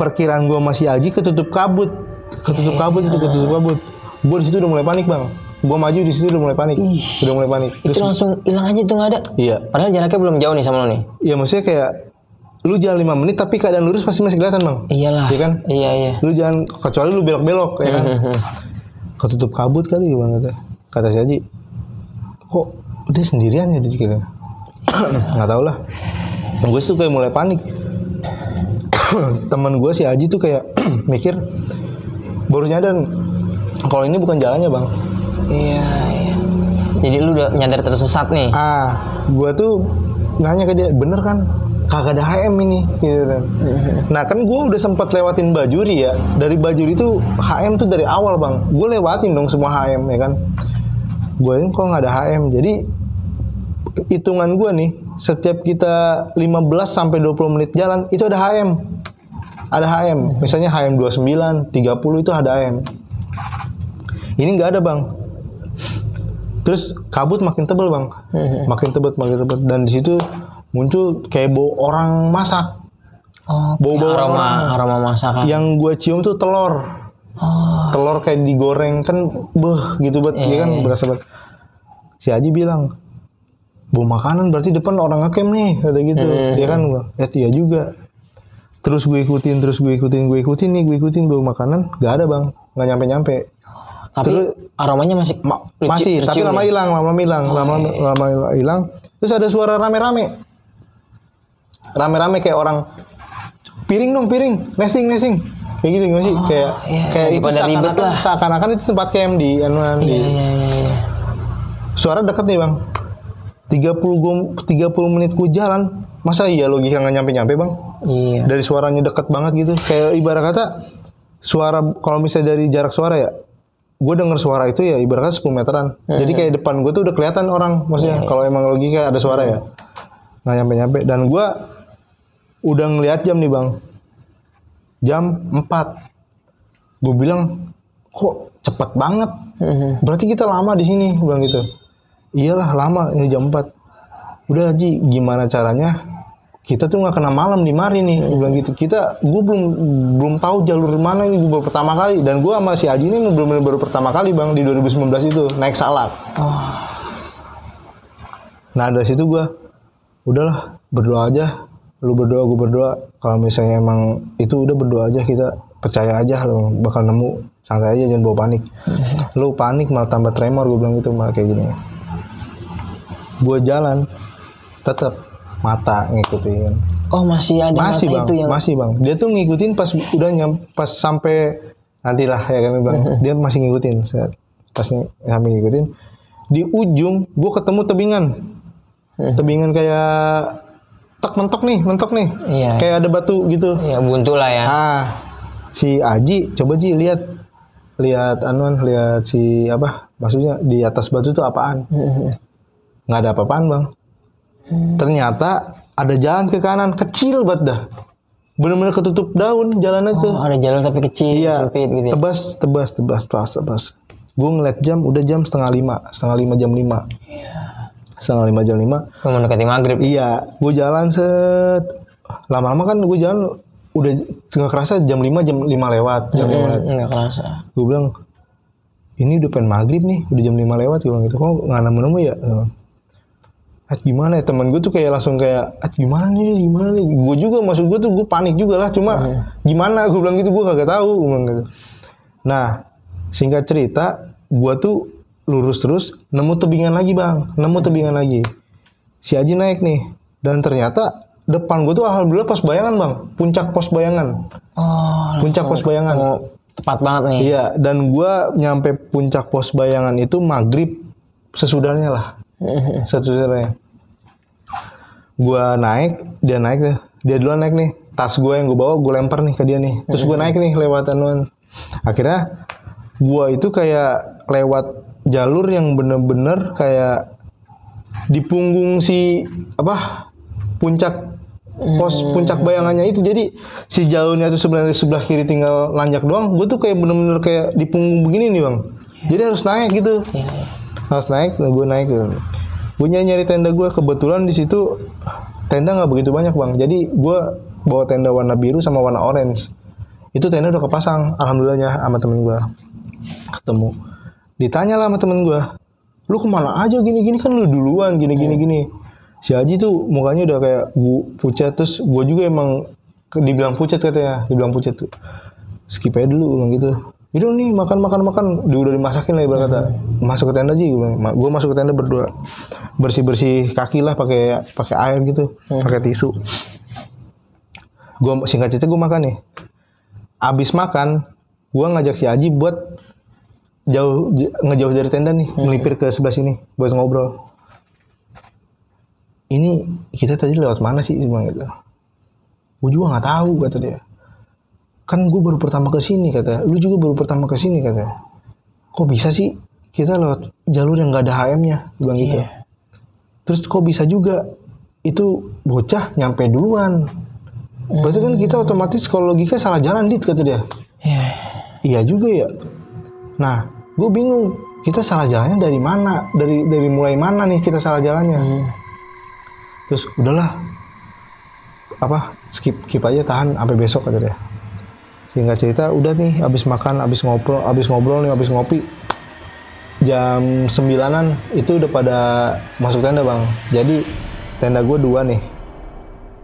S1: Perkiraan gue masih Aji ketutup kabut. Gue di situ udah mulai panik bang. Gue maju di situ udah mulai panik. Udah mulai panik.
S2: Itu langsung hilang aja tuh nggak ada.
S1: Iya.
S2: Padahal jaraknya belum jauh nih sama lo nih.
S1: Iya maksudnya kayak lu jalan 5 menit tapi keadaan lurus pasti masih kelihatan bang.
S2: Iyalah.
S1: Iya kan?
S2: Iya.
S1: Lu jangan kecuali lu belok-belok ya kan. Ketutup kabut kali bang kata si Aji. Kok dia sendirian ya di kira. Nggak tahu lah. Gue tuh kayak mulai panik. Temen gue si Aji tuh kayak mikir baru nyadar kalau ini bukan jalannya bang.
S2: Iya. Jadi lu udah nyadar tersesat nih.
S1: Gue tuh nanya ke dia, bener kan? Kagak ada HM ini, gitu kan. Nah kan gue udah sempat lewatin Bajuri ya. Dari Bajuri itu HM tuh dari awal bang. Gue lewatin dong semua HM ya kan. Gue ini kok nggak ada HM. Jadi hitungan gue nih, setiap kita 15 sampai 20 menit jalan itu ada HM. Ada HM. Misalnya HM 29, 30 itu ada HM. Ini nggak ada bang. Terus kabut makin tebal bang, makin tebal. Dan di situ muncul kayak bau orang masak. Bau aroma
S2: masakan.
S1: Yang gue cium tuh telur. Telur kayak digoreng kan, gitu banget, dia kan berasa banget. Si Aji bilang, bau makanan berarti depan orang ngecamp nih, kata gitu. Ya kan, iya juga. Terus gue ikutin bau makanan, gak ada bang, nggak nyampe.
S2: Tapi
S1: terus,
S2: aromanya masih
S1: tapi lama hilang. Terus ada suara rame-rame kayak orang piring nesing kayak gitu nggak sih? Kayak itu seakan-akan itu tempat camp di anuan.
S2: Iya.
S1: Suara deket nih bang. 30 menit ku jalan, masa iya logika nggak nyampe bang?
S2: Iya.
S1: Dari suaranya deket banget gitu, kayak ibarat kata suara, kalau misalnya dari jarak suara ya, gue denger suara itu ya ibaratnya 10 meteran. Jadi kayak depan gue tuh udah kelihatan orang, maksudnya kalau emang logika ada suara ya, nggak nyampe. Dan gue udah ngeliat jam nih bang, jam 4. Gue bilang kok cepet banget, berarti kita lama di sini, bilang gitu. Iyalah lama, ini jam 4. Udah Ji, gimana caranya kita tuh nggak kena malam di mari nih, bilang gitu. Gue belum tahu jalur mana ini, gue baru pertama kali. Dan gue sama si Aji ini baru pertama kali bang di 2019 itu naik salak. Nah dari situ gue udahlah berdoa aja, lu berdoa gue berdoa. Kalau misalnya emang itu udah berdoa aja, kita percaya aja lo bakal nemu, santai aja, jangan bawa panik. Lu panik malah tambah tremor, gue bilang gitu, malah kayak gini. Gue jalan tetap mata ngikutin.
S2: Masih ada
S1: masih
S2: mata
S1: bang,
S2: itu yang
S1: masih bang. Dia tuh ngikutin pas udah pas sampai nantilah ya kan bang. Dia masih ngikutin. Pas sampai ngikutin di ujung, gue ketemu tebingan kayak mentok nih.
S2: Iya.
S1: Kayak ada batu gitu.
S2: Iya, buntu lah ya.
S1: Si Aji coba Ji lihat si apa? Maksudnya di atas batu tuh apaan? Nggak ada apa-apaan bang. Ternyata ada jalan ke kanan kecil banget dah, bener-bener ketutup daun jalannya tuh.
S2: Ada jalan tapi kecil, sempit gitu ya.
S1: Tebas. Gue ngeliat jam, udah jam setengah lima jam 5. Setengah lima jam 5.
S2: Mendekati maghrib.
S1: Iya, gue jalan lama-lama kan gue jalan udah nggak kerasa jam 5 lewat.
S2: Nggak kerasa.
S1: Gue bilang ini udah pengen maghrib nih, udah jam 5 lewat. Gue bilang gitu, kok nggak nemu ya? Gimana ya, teman gue tuh kayak langsung kayak gimana nih, gue juga maksud gue tuh gue panik juga lah, cuma gimana gue bilang gitu, gue kagak tahu, gue bilang gitu. Nah singkat cerita, gue tuh lurus terus nemu tebingan lagi, si Aji naik nih, dan ternyata depan gue tuh alhamdulillah pos bayangan bang, puncak pos bayangan. Puncak pos bayangan
S2: tepat banget nih.
S1: Iya, dan gue nyampe puncak pos bayangan itu maghrib sesudahnya lah. Satu-satunya gue naik, dia duluan naik nih, tas gue yang gue bawa gue lempar nih ke dia nih, terus gue naik nih lewat anuan. Akhirnya gue itu kayak lewat jalur yang bener-bener kayak di punggung si puncak bayangannya itu. Jadi si jalurnya itu sebenarnya di sebelah kiri tinggal nanjak doang. Gue tuh kayak bener-bener kayak di punggung begini nih bang. Jadi harus naik gitu. Harus naik. Nah, gue naik. Gue nyari tenda gue. Kebetulan di situ tenda nggak begitu banyak bang. Jadi gue bawa tenda warna biru sama warna orange. Itu tenda udah kepasang. Alhamdulillahnya sama temen gue. Ketemu. Ditanya lah sama temen gue. Lu kemana aja gini-gini, kan lu duluan gini. Si Haji tuh mukanya udah kayak pucat, terus gue juga emang dibilang pucat katanya, dibilang pucat tuh. Skip aja dulu bilang gitu. Udah nih makan. Dia udah dimasakin lah ibarat kata. Masuk ke tenda aja gue masuk ke tenda berdua. Bersih kaki lah pakai air gitu, pakai tisu. Gue singkat cerita gue makan nih. Abis makan, gue ngajak si Haji buat ngejauh dari tenda nih, melipir ke sebelah sini buat ngobrol. Ini kita tadi lewat mana sih bang gitu? Gue juga nggak tahu kata dia. Kan gue baru pertama kesini kata. Lu juga baru pertama kesini kata. Kok bisa sih kita lewat jalur yang nggak ada HM-nya, bilang gitu. Terus kok bisa juga itu bocah nyampe duluan. Berarti kan kita otomatis kalau logika salah jalan dit kata dia. Iya juga ya. Nah, gue bingung. Kita salah jalannya dari mana? Dari mulai mana nih kita salah jalannya? Terus udahlah. Skip aja, tahan sampai besok kata dia. Singkat cerita, udah nih abis makan, abis ngobrol nih, abis ngopi. Jam 9-an itu udah pada masuk tenda bang. Jadi tenda gue 2 nih.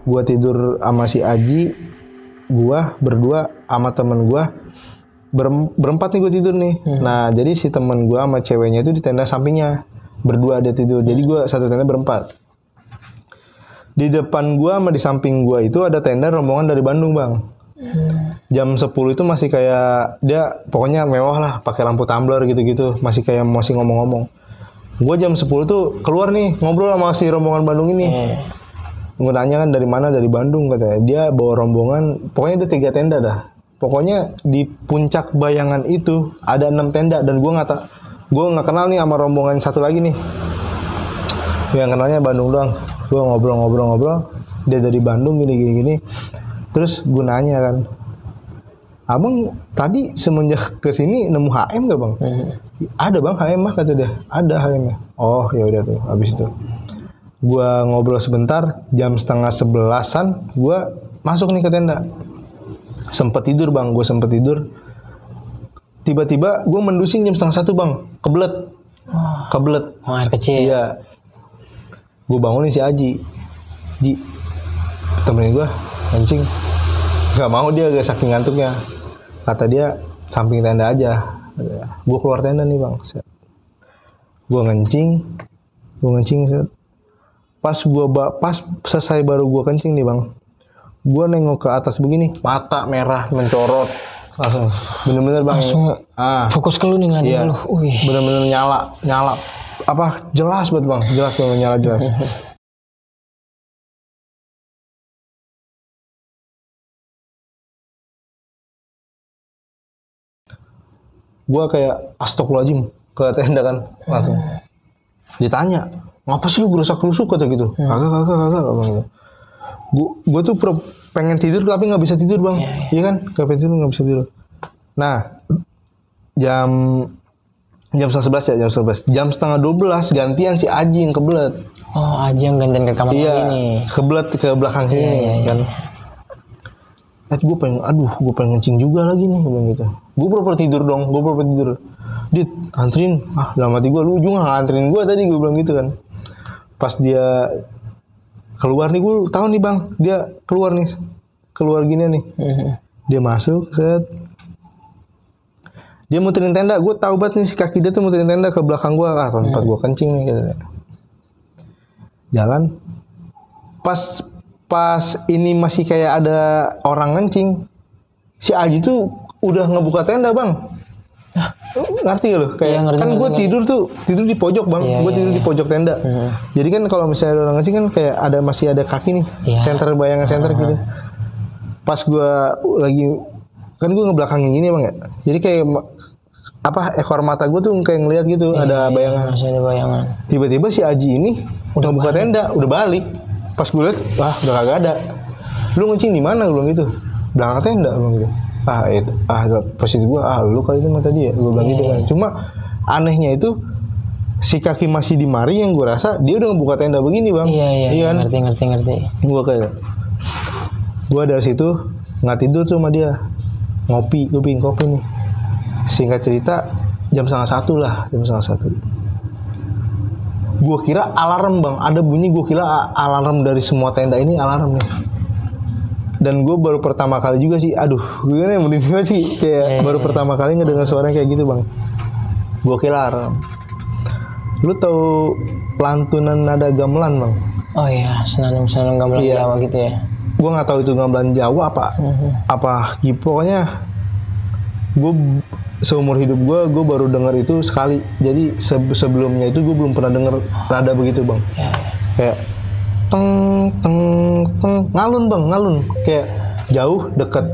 S1: Gue tidur sama si Aji, gue berdua sama temen gue. Berempat nih gue tidur nih. Nah jadi si temen gue sama ceweknya itu di tenda sampingnya. Berdua dia tidur. Jadi gue satu tenda berempat. Di depan gue sama di samping gue itu ada tenda rombongan dari Bandung bang. Jam 10 itu masih kayak dia pokoknya mewah lah, pakai lampu tumbler gitu-gitu, masih ngomong-ngomong. Gue jam 10 tuh keluar nih ngobrol sama si rombongan Bandung ini. Gue nanya kan dari mana, dari Bandung katanya. Dia bawa rombongan, pokoknya ada 3 tenda dah. Pokoknya di puncak bayangan itu ada 6 tenda dan gue nggak kenal nih sama rombongan satu lagi nih. Yang kenalnya Bandung doang. Gue ngobrol, dia dari Bandung gini. Terus gue nanya kan, abang tadi semenjak kesini nemu HM gak bang? Ada bang HM mah kata dia, ada HM-nya. Oh ya udah tuh, habis itu gue ngobrol sebentar, jam 10:30-an gue masuk nih ke tenda. Sempet tidur bang, tiba-tiba gue mendusing jam 10:30 bang, kebelet.
S2: Air kecil.
S1: Iya. Gue bangunin si Aji, temenin gue kencing. Gak mau dia, gak saking ngantuknya. Kata dia samping tenda aja. Gue keluar tenda nih bang. Gue ngencing. Pas selesai baru gue kencing nih bang. Gue nengok ke atas begini, mata merah mencorot. Langsung bener-bener bang.
S2: Langsung fokus ke lu nih ngeliatin lu.
S1: Bener-bener nyala. Jelas banget bang, jelas. Gue kayak astagfirullahaladzim ke tenda kan, langsung ditanya, ngapa sih lu gerusak-gerusuk kata gitu. Kagak bang gitu. Gue tuh pengen tidur tapi nggak bisa tidur bang. Iya kan, nggak bisa tidur. Nah jam 11 ya, jam 11:30 gantian si Aji yang kebelet.
S2: Oh Aji yang gantian ke kamar lagi nih.
S1: Kebelet ke belakang sini kan. Gue pengen ngencing juga lagi nih bilang gitu. Gue pura-pura tidur. Dit, anterin. Dalam hati gue, lu juga nganterin gue tadi, gue bilang gitu kan. Pas dia keluar nih, gue tahu nih bang, dia keluar gini nih. Dia masuk, set. Dia muterin tenda, gue tahu banget nih si kaki dia tuh muterin tenda ke belakang gue. Tempat gue kencing nih gitu. Jalan. Pas ini masih kayak ada orang ngencing, si Aji tuh udah ngebuka tenda bang. Ngerti gak lo? Kayak kan gue tidur di pojok bang. Gue tidur di pojok tenda. Jadi kan kalau misalnya ada orang ngencing kan kayak masih ada kaki nih, center bayangan center gitu. Pas gue lagi kan gue ngebelakangin gini bang ya. Jadi kayak ekor mata gue tuh kayak ngeliat gitu, ada bayangan.
S2: Masih ada bayangan.
S1: Tiba-tiba si Aji ini udah buka tenda, udah balik. Pas gue liat, wah udah kagak ada. Lu ngencing di mana? Gue bilang gitu. Belakang tenda, gue bilang gitu. Posisi gue, lu kali itu mah tadi ya. Gue bilang gitu kan. Cuma anehnya itu si kaki masih di mari yang gue rasa dia udah ngebuka tenda begini bang.
S2: Iya
S1: kan?
S2: ngerti.
S1: Gue dari situ nggak tidur tuh sama dia, ngopi, gue bikin kopi nih. Singkat cerita jam 12:30 lah, jam 12:30. Gue kira alarm bang, ada bunyi, gue kira alarm dari semua tenda ini alarm nih. Dan gue baru pertama kali juga sih, gue ini merinding sih, kayak baru pertama kali ngedengar suara kayak gitu bang. Gue kira alarm. Lu tahu lantunan nada gamelan bang?
S2: Oh iya, senandung gamelan Jawa gitu ya.
S1: Gue nggak tahu itu gamelan Jawa apa gitu. Pokoknya gue seumur hidup gue baru dengar itu sekali. Jadi sebelumnya itu gue belum pernah dengar nada begitu bang. Kayak teng teng teng, ngalun bang, ngalun, kayak jauh dekat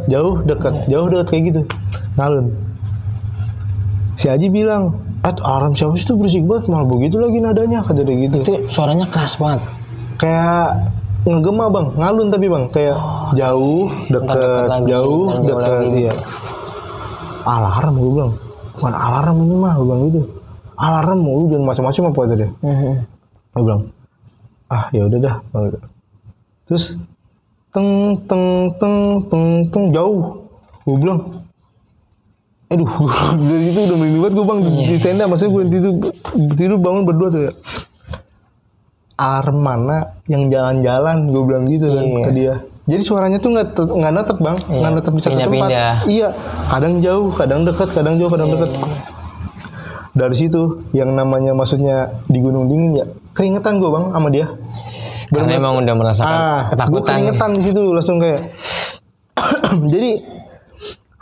S1: kayak gitu, ngalun. Si Aji bilang, alarm siapa sih itu berisik banget, malah begitu lagi nadanya, kata dia gitu.
S2: Itu suaranya keras banget.
S1: Kayak ngegema bang, ngalun tapi bang, kayak jauh dekat, jauh dekat, iya. Alarm gue bilang, bukan alarm ini mah, gue bilang gitu. Alarm mau jangan macam-macam apa tadi. Gue bilang, ya udah dah. Terus teng teng teng teng teng jauh. Gue bilang, dari itu udah merinding banget gue bang di tenda, maksudnya gue tidur bangun berdua tuh ya. Alarm mana yang jalan-jalan, gue bilang gitu kan ke dia. Jadi suaranya tuh nggak netep bang, nggak netep di satu tempat. Iya, kadang jauh, kadang dekat, kadang jauh, kadang dekat. Dari situ yang namanya maksudnya di Gunung Dingin ya, keringetan gue bang sama dia.
S2: Karena emang udah merasakan ketakutan.
S1: Gue keringetan di situ langsung kayak. Jadi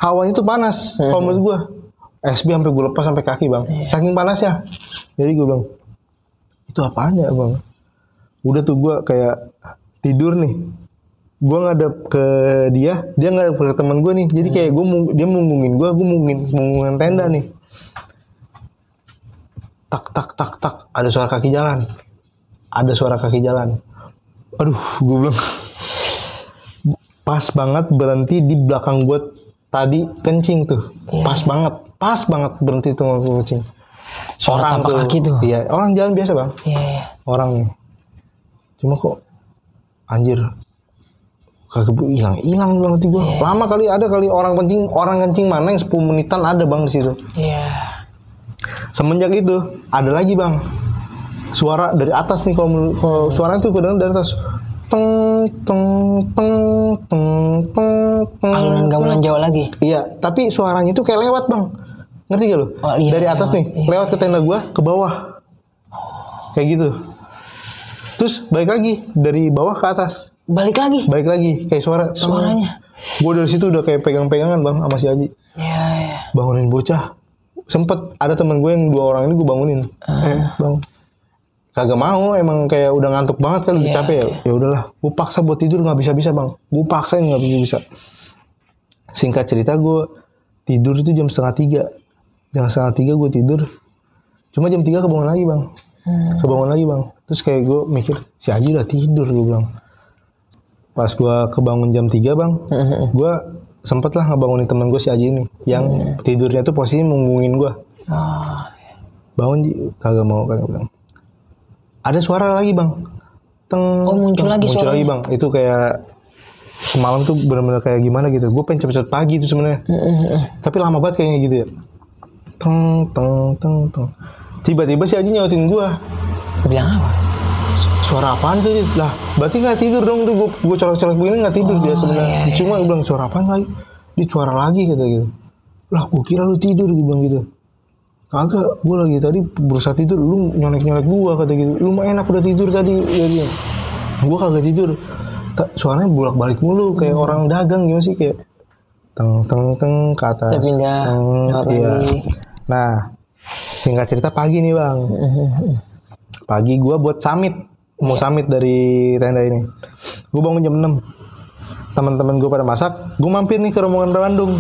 S1: hawanya tuh panas. Kalau menurut gue, SB sampai gue lepas sampai kaki bang, saking panasnya. Jadi gue bilang, itu apaan ya bang? Udah tuh gue kayak tidur nih. Gue ngadep ke dia ngadep ke teman gue nih. Jadi kayak dia munggungin gue munggungin tenda nih. Tak tak tak tak, ada suara kaki jalan. Gue bilang, pas banget berhenti di belakang gue tadi kencing tuh. Pas banget berhenti tuh kencing.
S2: Suara tapak kaki tuh.
S1: Iya, orang jalan biasa bang.
S2: Iya.
S1: Orang nih. Cuma kok anjir kagak hilang banget gue. Lama kali orang kencing mana yang 10 menitan ada bang di situ.
S2: Iya.
S1: Semenjak itu ada lagi bang suara dari atas nih, kalau suaranya tuh kedengeran dari atas, teng teng teng teng teng teng.
S2: Alunan gamelan Jawa lagi.
S1: Iya, tapi suaranya tuh kayak lewat bang, ngerti gak lu? Dari atas lewat, nih lewat ke tenda gua ke bawah, kayak gitu. Terus balik lagi dari bawah ke atas. Balik lagi kayak suaranya. Gue dari situ udah kayak pegang-pegangan bang sama si Aji.
S2: Iya.
S1: Bangunin bocah. Sempet ada teman gue yang 2 orang ini gue bangunin. Bang. Kagak mau, emang kayak udah ngantuk banget kan, udah capek ya. Ya udahlah, gue paksa buat tidur nggak bisa bang. Gue paksain nggak bisa. Singkat cerita gue tidur itu jam 2:30. Jam 2:30 gue tidur. Cuma jam 3 kebangun lagi bang. Terus kayak gue mikir, si Aji udah tidur, gue bilang. Pas gue kebangun jam 3 bang, gue sempet lah ngebangunin temen gue si Aji ini, yang tidurnya tuh posisi munggungin gue. Bangun Ji, kagak mau kan, bilang. Ada suara lagi bang,
S2: muncul lagi
S1: bang. Itu kayak semalam tuh benar-benar kayak gimana gitu. Gue pengen cepet-cepet pagi tuh sebenarnya, tapi lama banget kayaknya gitu ya. Teng. Tiba-tiba si Aji nyautin gue.
S2: Bilang apa?
S1: Suara apaan tuh? Lah, berarti nggak tidur dong tuh. Gue colok-colok begini nggak tidur dia sebenarnya. Cuma gue bilang suara apaan lagi? Dia suara lagi kata gitu. Lah, gue kira lu tidur, gue bilang gitu. Kagak, gue lagi tadi berusaha tidur, lu nyolek gue kata gitu. Lu mah enak udah tidur tadi, ya. Gue kagak tidur. Suaranya bolak-balik mulu kayak orang dagang gimana sih, kayak teng ke atas.
S2: Pindah.
S1: Iya. Nah, singkat cerita pagi nih bang. Pagi gue buat mau summit dari tenda ini. Gue bangun jam 6. Teman-teman gue pada masak, gue mampir nih ke rombongan Bandung.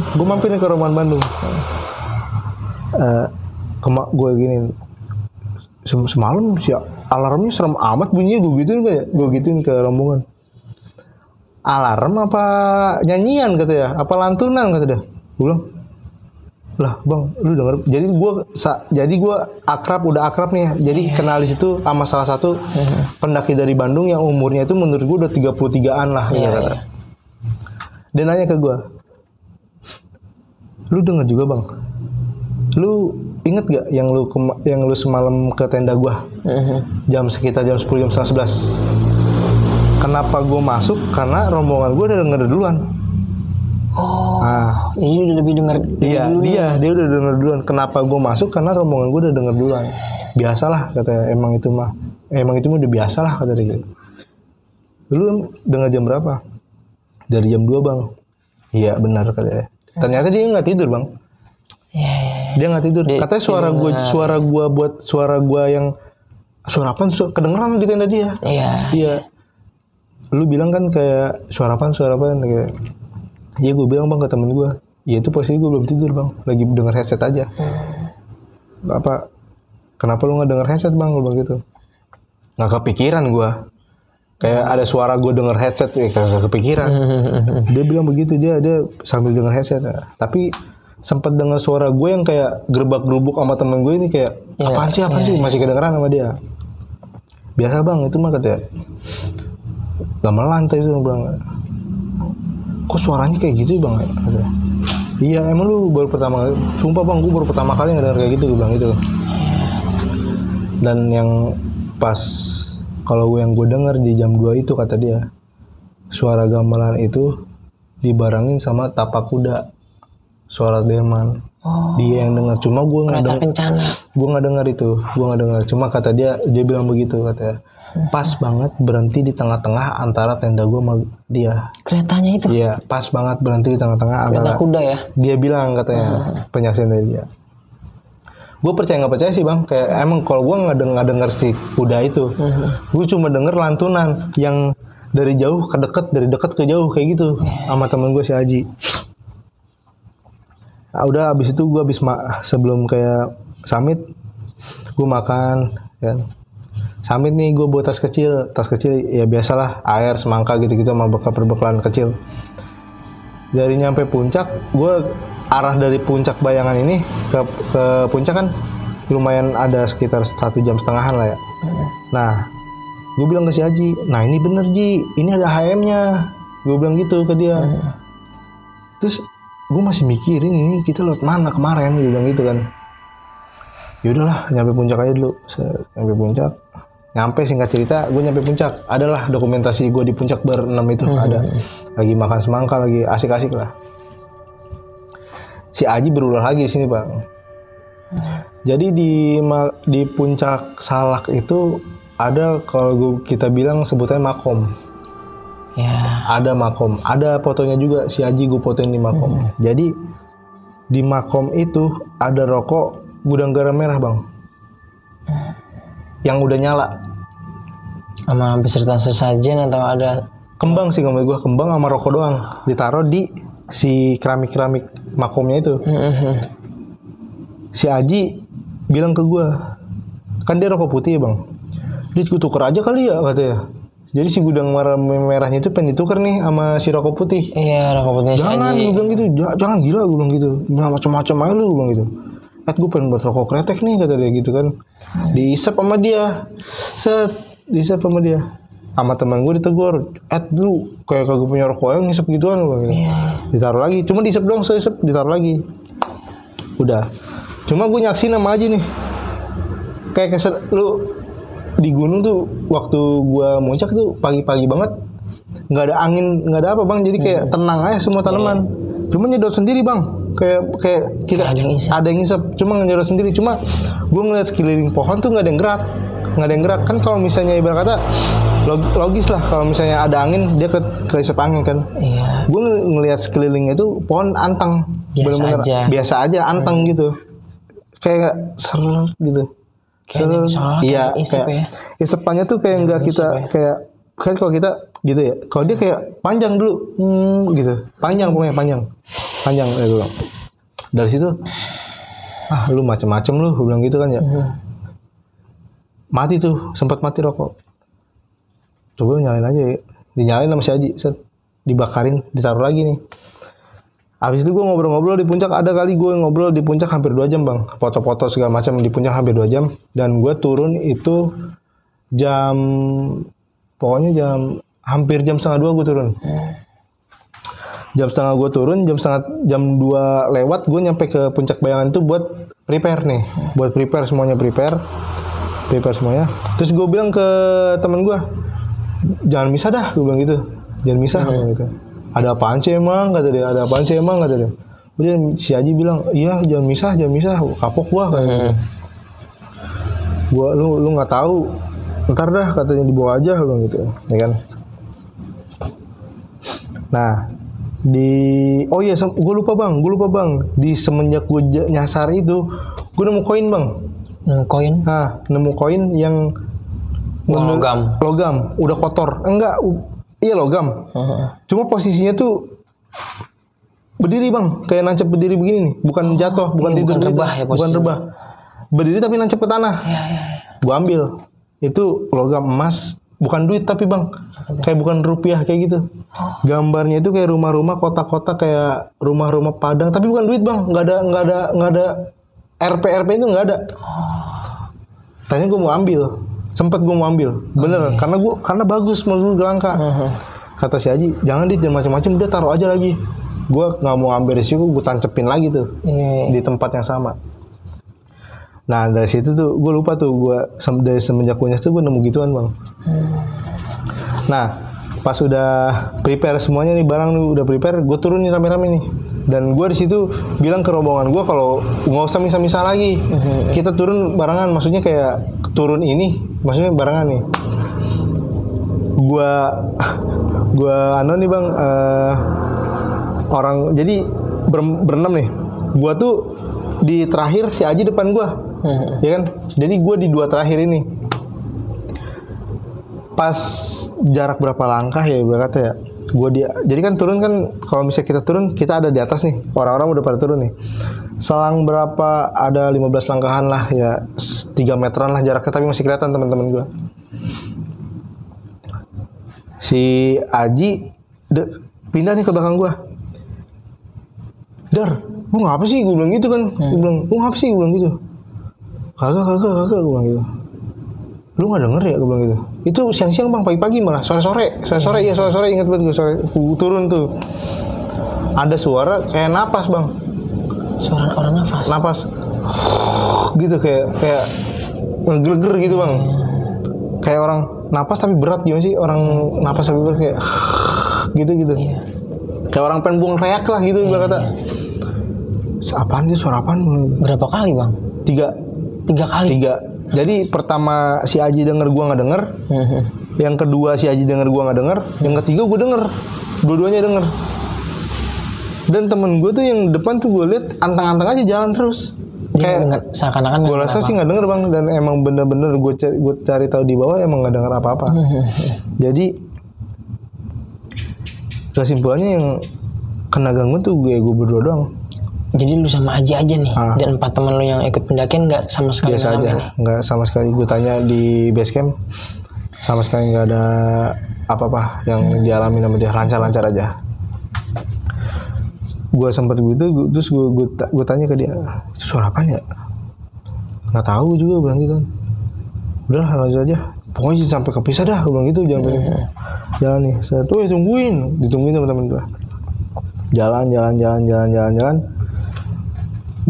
S1: Gue gini, semalam si alarmnya serem amat bunyinya, gue gituin ke rombongan. Alarm apa nyanyian kata ya, apa lantunan kata dia. Gue bilang, lah bang, lu denger. Jadi gue udah akrab nih. Jadi kenal di situ sama salah satu pendaki dari Bandung yang umurnya itu menurut gue udah 33-an lah. Kata. Dia nanya ke gue, lu denger juga bang? Lu inget gak yang lu semalam ke tenda gue? Sekitar jam 10, jam setengah 11. Kenapa gue masuk? Karena rombongan gue udah denger duluan.
S2: Ini udah lebih denger.
S1: Dia udah denger duluan. Kenapa gue masuk? Karena rombongan gue udah denger duluan. Biasalah katanya, emang itu mah udah biasalah kata dia. Lu denger jam berapa? Dari jam 2 bang. Iya benar katanya. Ternyata dia nggak tidur bang. Dia nggak tidur. Katanya suara gue yang suara apa? Kedengeran di tenda dia. Iya. Lu bilang kan kayak suara apa kayak. Iya gue bilang bang ke temen gue. Iya itu posisi gue belum tidur bang. Lagi denger headset aja. Kenapa lu nggak denger headset bang? Gue bilang gitu. Nggak kepikiran gue. Kayak ada suara gue denger headset. Nggak kepikiran. Dia bilang begitu. Dia sambil denger headset. Tapi sempat denger suara gue yang kayak gerbak-gerubuk sama temen gue ini kayak apaan sih masih kedengeran sama dia. Biasa bang itu mah katanya. Lama lantai itu bang. Kok suaranya kayak gitu bang? Iya emang lu baru pertama kali. Sumpah bang gue baru pertama kali ngedenger kayak gitu gue bilang gitu. Dan yang pas kalau yang gue denger di jam 2 itu kata dia, suara gamelan itu dibarengin sama tapak kuda, suara delman. Dia yang denger. Cuma gue nggak denger. Gue nggak denger itu. Cuma kata dia bilang begitu katanya. Pas banget berhenti di tengah-tengah antara tenda gue sama dia.
S2: Keretanya itu?
S1: Iya, pas banget berhenti di tengah-tengah antara.
S2: Kereta kuda ya? Dia
S1: bilang katanya penyaksian dari dia. Gue percaya nggak percaya sih bang. Kayak emang kalau gue nggak denger si kuda itu, gue cuma denger lantunan yang dari jauh ke deket, dari deket ke jauh kayak gitu sama temen gue si Haji. Nah, udah abis itu gue sebelum kayak summit, gue makan kan. Summit nih gue bawa tas kecil ya biasalah air semangka gitu-gitu sama perbekalan kecil. Dari nyampe puncak, gue arah dari puncak Bayangan ini ke puncak kan lumayan ada sekitar 1,5 jam lah ya. Nah, gue bilang ke si Haji, nah ini bener Ji, ini ada HM-nya. Gue bilang gitu ke dia. Terus gue masih mikirin ini kita lewat mana kemarin, gue bilang gitu kan. Yaudahlah, nyampe puncak aja dulu. Nyampe singkat cerita, gue nyampe puncak. Adalah dokumentasi gue di puncak ber-6 itu ada. Lagi makan semangka, lagi asik-asik lah. Si Aji berulah lagi di sini bang. Jadi di puncak Salak itu ada kalau kita bilang sebutnya makom. Ada makom, ada fotonya juga si Aji gue fotoin di makom. Jadi di makom itu ada rokok gudang garam merah bang. Yang udah nyala
S2: sama beserta sesajen atau ada
S1: kembang sih kalau gue, kembang sama rokok doang ditaruh di si keramik makomnya itu. Si Aji bilang ke gue, kan dia rokok putih ya bang, dia tuker aja kali ya katanya. Jadi si gudang merahnya itu pengen ditukar nih sama si rokok putih.
S2: Iya rokok putih.
S1: Jangan gue bilang gitu, jangan gila gue bilang gitu, macam-macam aja lu gue bilang gitu. Gue pengen buat rokok kretek nih kata dia gitu kan. Diisep sama dia. Diisep sama dia. Sama teman gue ditegur, lu kayak kagak punya rokok yang ngisep gituan gitu. Ditaruh lagi, cuma diisep doang, seisep ditaruh lagi. Udah. Cuma gue nyaksin sama aja nih. Kayak lu di gunung tuh waktu gue muncak tuh pagi-pagi banget. Nggak ada angin, nggak ada apa bang, jadi kayak tenang aja semua tanaman. Cuma nyedot sendiri bang, kayak kita ada yang ngisep, cuma nyedot sendiri. Cuma gue ngeliat sekeliling pohon tuh nggak ada yang gerak kan. Kalau misalnya ibarat kata logis lah, kalau misalnya ada angin dia keisep angin kan. Gue ngeliat sekelilingnya itu pohon anteng, bener-bener biasa aja anteng gitu, kayak ser gitu. Iya, kayak isepannya tuh kayak nggak kita kayak kan kalau kita gitu ya, kalau dia kayak panjang dulu gitu, panjang pokoknya panjang gitu. Dari situ lu macem-macem lu, gue bilang gitu kan ya. mati tuh, sempat mati rokok. Coba nyalain aja ya. Dinyalain sama si Aji, set, dibakarin, ditaruh lagi nih. Habis itu gue ngobrol-ngobrol di puncak, ada kali gue ngobrol di puncak hampir 2 jam bang, foto-foto segala macam di puncak hampir 2 jam, dan gue turun itu hampir jam setengah 2 gue turun. Jam 2 lewat gue nyampe ke puncak Bayangan itu buat prepare semuanya. Terus gue bilang ke temen gue, jangan misah dah, gue bilang gitu, jangan misah gitu. Ada apaan sih emang, kata dia. Kemudian si Aji bilang, iya jangan misah, kapok gua kayak gitu. Gua lu nggak tahu, ntar dah katanya dibawa aja, bilang gitu, ya kan. Nah gue lupa bang, di semenjak gue nyasar itu, gue nemu koin bang. Nemu koin yang logam, udah kotor, iya logam. Cuma posisinya tuh berdiri bang, kayak nancep berdiri begini nih, bukan jatuh, bukan tidur, bukan rebah, berdiri tapi nancep ke tanah. Gua ambil, itu logam emas, bukan duit tapi bang, kayak bukan rupiah kayak gitu. Gambarnya itu kayak rumah-rumah kotak-kotak, kayak rumah-rumah Padang, tapi bukan duit bang, nggak ada RP itu nggak ada. Tanya gue mau ambil, sempet gue mau ambil, bener, karena bagus menurut gue, langka. Kata si Aji, jangan macam-macam, udah taruh aja lagi. Gue nggak mau ambil risiko, gue tancepin lagi tuh di tempat yang sama. Nah dari situ tuh gue lupa tuh, dari semenjak gue nyasar gue nemu gituan bang. Nah pas udah prepare semuanya nih, barang udah prepare, gue turun nih rame-rame nih. Dan gue di situ bilang ke rombongan gue kalau nggak usah misah-misah lagi, kita turun barengan, maksudnya kayak turun ini, maksudnya barengan nih. Gue nih bang, orang jadi berenam nih. Gue tuh di terakhir, si Aji depan gue, ya kan. Jadi gue di 2 terakhir ini. Pas jarak berapa langkah ya berkata ya. Jadi kan turun kan, kalau misalnya kita turun, kita ada di atas nih, orang-orang udah pada turun nih. Selang berapa, ada 15 langkahan lah ya, 3 meteran lah jaraknya, tapi masih kelihatan teman-teman gue. Si Aji pindah nih ke belakang gue. Dar, lu ngapa sih? Gue bilang gitu kan. Gue bilang, lu ngapa sih? Gue bilang gitu. Kagak, gue bilang gitu. Lu nggak denger ya? Gue bilang gitu. Itu siang-siang bang, pagi-pagi malah, sore-sore ingat banget gue, sore turun tuh. Ada suara kayak napas bang.
S2: Suara orang napas.
S1: Gitu kayak ngegeleger gitu bang. Kayak orang napas tapi berat, gimana sih orang napas tapi berat, kayak gitu. Kayak orang pengen buang reak lah gitu. Gue kata, apaan sih, suara apaan?
S2: Berapa kali bang? 3 kali. Jadi pertama si Aji denger, gua nggak denger. Yang kedua si Aji denger, gua nggak denger. Yang ketiga gua denger, dua-duanya denger. Dan temen gue tuh yang depan tuh gue liat antang-antang aja jalan terus. Kayak seakan-akan
S1: gue rasa sih nggak denger bang, dan emang bener-bener gue cari tahu di bawah emang nggak denger apa-apa. Jadi kesimpulannya yang kena gangguan tuh gue berdua doang.
S2: Jadi lu sama Aji aja nih, dan 4 teman lu yang ikut pendakian nggak sama sekali
S1: biasa aja, nggak sama sekali. Gue tanya di base camp, sama sekali nggak ada apa-apa yang dialami sama dia, lancar-lancar aja. Gue sempat gitu, terus gue tanya ke dia, suara apa ya? Nggak tahu juga, bilang gitu. Udah lanjut aja, pokoknya sampai kepisah dah, gue bilang gitu, jangan pengen jalan nih. Saya tuh ditungguin teman-teman gue. Jalan.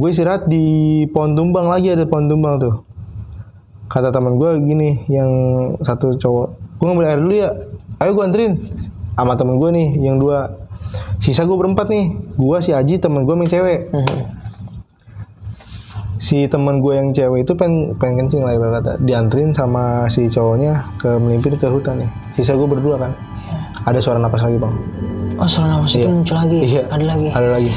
S1: Gue istirahat di pohon tumbang lagi, ada pohon tumbang tuh. Kata teman gue gini, yang satu cowok, gue ngambil air dulu ya, ayo gue anterin. Sama temen gue nih, yang 2. Sisa gue berempat nih, gue, si Aji, temen gue yang cewek. Si temen gue yang cewek itu pengen kencing lah ibarat kata, dianterin sama si cowoknya ke melimpir ke hutan nih. Sisa gue berdua kan. Ada suara napas lagi bang.
S2: Oh, suara napas itu muncul lagi?
S1: Iya. Ada lagi.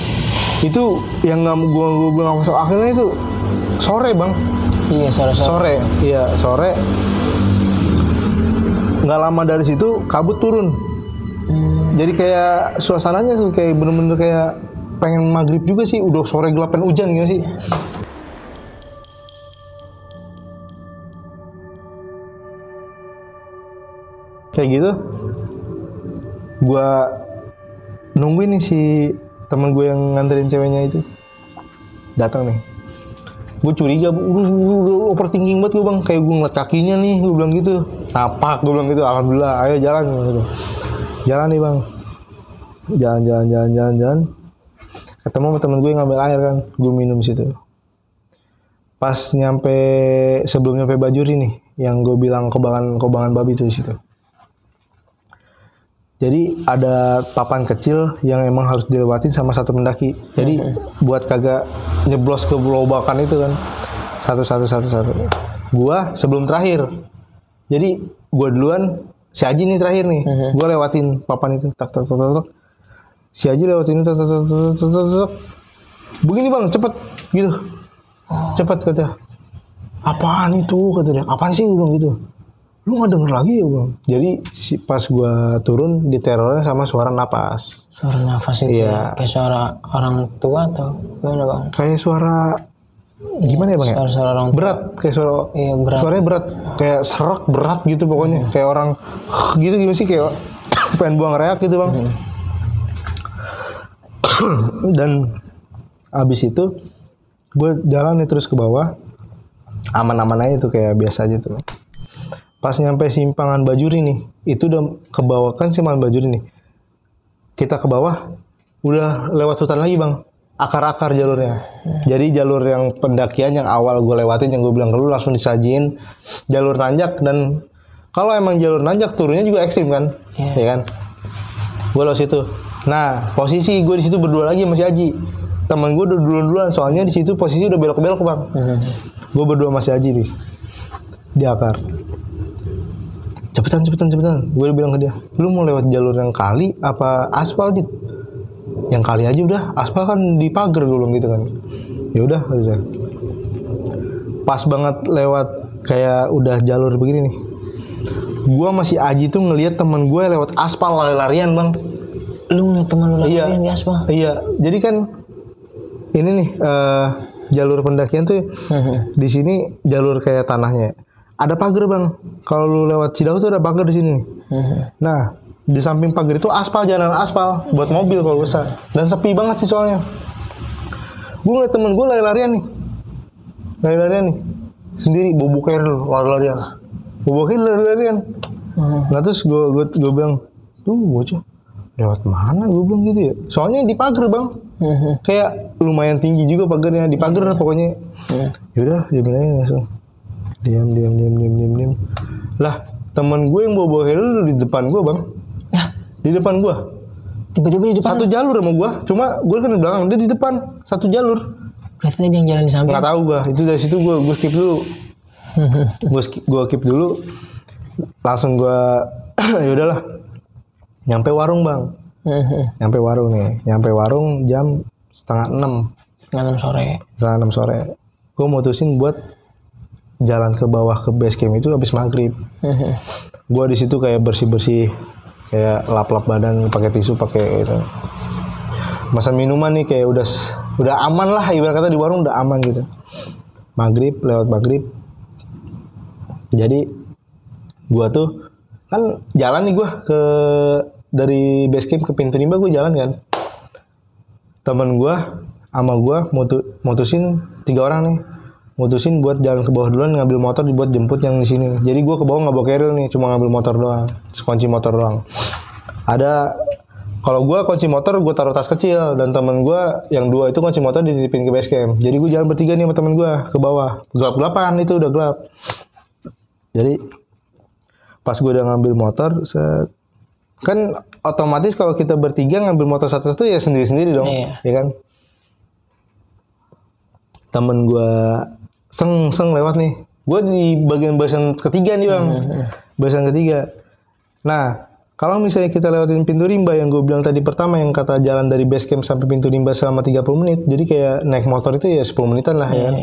S1: Itu yang gue nggak masuk akhirnya itu sore bang.
S2: Iya, sore.
S1: Iya, sore. Nggak lama dari situ kabut turun. Jadi kayak suasananya tuh kayak bener-bener kayak pengen maghrib juga sih. Udah sore gelap dan hujan gitu sih. kayak gitu, gue nungguin nih si temen gue yang nganterin ceweknya itu datang nih. Gue curiga, udah overthinking banget gue bang, kayak gue ngeliat kakinya nih, gue bilang gitu, napak, gue bilang gitu, alhamdulillah, ayo jalan gitu. Jalan nih bang, jalan, ketemu sama temen gue yang ngambil air kan, gue minum situ. Pas nyampe, sebelum nyampe Bajuri nih, yang gue bilang kobangan babi itu di situ. Jadi ada papan kecil yang emang harus dilewatin sama satu pendaki. Jadi buat kagak nyeblos ke gelobakan itu kan. Satu. Gua sebelum terakhir. Jadi gua duluan, si Aji nih terakhir nih. Gua lewatin papan itu. Tak. Si Aji lewatin itu. Tak. Begini bang, cepet gitu. Cepet kata. Apaan itu kata dia. Apaan sih gua bilang gitu. Lu nggak denger lagi ya bang. Jadi pas gua turun diterornya sama suara napas.
S2: Suara nafas itu
S1: Iya.
S2: kayak suara orang tua atau gimana bang?
S1: Kayak suara gimana ya bang ya?
S2: Suara orang tua.
S1: Berat, kayak suara.
S2: Iya, berat.
S1: Suaranya berat, kayak serak berat gitu pokoknya. Kayak orang gitu gimana sih, kayak pengen buang reak gitu bang. Dan abis itu gue jalan nih terus ke bawah, aman-aman aja tuh kayak biasa aja tuh. Pas nyampe simpangan Bajuri nih, itu udah ke bawah kan simpangan Bajuri nih. Kita ke bawah, udah lewat hutan lagi bang, akar-akar jalurnya. Jadi jalur yang pendakian yang awal gue lewatin, yang gue bilang ke lu langsung disajiin jalur nanjak, dan kalau emang jalur nanjak turunnya juga ekstrim kan, ya kan? Gue lewat situ. Nah posisi gue di situ berdua lagi sama si Aji. Temen gue udah duluan, soalnya di situ posisi udah belok-belok bang. Gue berdua sama si Aji nih di akar. Cepetan. Gue bilang ke dia, lu mau lewat jalur yang kali apa aspal dit? Yang kali aja udah, aspal kan di pagar, gue bilang gitu kan. Ya udah. Pas banget lewat kayak udah jalur begini nih. Gue masih Aji tuh ngelihat temen gue lewat aspal lari-larian bang.
S2: Lu ngeliat teman lu lari di aspal?
S1: Iya, jadi kan ini nih jalur pendakian tuh di sini jalur kayak tanahnya. Ada pagar bang. Kalau lu lewat Cidahu tuh ada pagar di sini nih. Nah, di samping pagar itu aspal, jalan aspal buat mobil kalau besar. Dan sepi banget sih soalnya. Gue ngeliat temen gue lari-larian nih, sendiri, bobo keril lari-larian. Nah terus gue bilang, tuh bocah lewat mana? Gue bilang gitu ya. Soalnya di pagar bang. Kayak lumayan tinggi juga pagarnya, di pagar pokoknya. Yaudah, jamin aja langsung. Diam. Lah, teman gue yang bawa keril di depan gue bang. Di depan gue.
S2: Tiba-tiba di depan.
S1: Satu jalur sama gue, cuma gue kan di belakang, dia di depan, satu jalur.
S2: Berarti tadi yang jalan di samping.
S1: Nggak tahu gue, itu dari situ gue skip dulu. gue skip dulu. Langsung gue, yaudahlah. Nyampe warung bang. Nyampe warung jam 5:30. 5:30 sore. Gue mutusin buat jalan ke bawah ke base camp itu habis maghrib. Gue di situ kayak bersih, kayak lap badan, pakai tisu, pakai itu. Masan minuman nih kayak udah aman lah, ibarat kata di warung udah aman gitu. Lewat maghrib. Jadi gue tuh kan jalan nih gue dari base camp ke pintu rimba, gue jalan kan. Temen gue sama gue mutusin 3 orang nih. Mutusin buat jalan ke bawah duluan, ngambil motor buat jemput yang di sini. Jadi gue ke bawah nggak bawa keril nih, cuma ngambil motor doang, kunci motor doang. Kalau gue kunci motor gue taruh tas kecil, dan temen gue yang 2 itu kunci motor dititipin ke base camp. Jadi gue jalan bertiga nih sama temen gue ke bawah. Gelap-gelapan itu udah gelap. Jadi pas gue udah ngambil motor, kan otomatis kalau kita bertiga ngambil motor satu-satu ya sendiri-sendiri dong, ya kan? Temen gue seng lewat nih. Gue di bagian barisan ketiga nih bang, barisan ketiga. Nah, kalau misalnya kita lewatin pintu rimba yang gue bilang tadi pertama, yang kata jalan dari base camp sampai pintu rimba selama 30 menit, jadi kayak naik motor itu ya 10 menitan lah ya kan.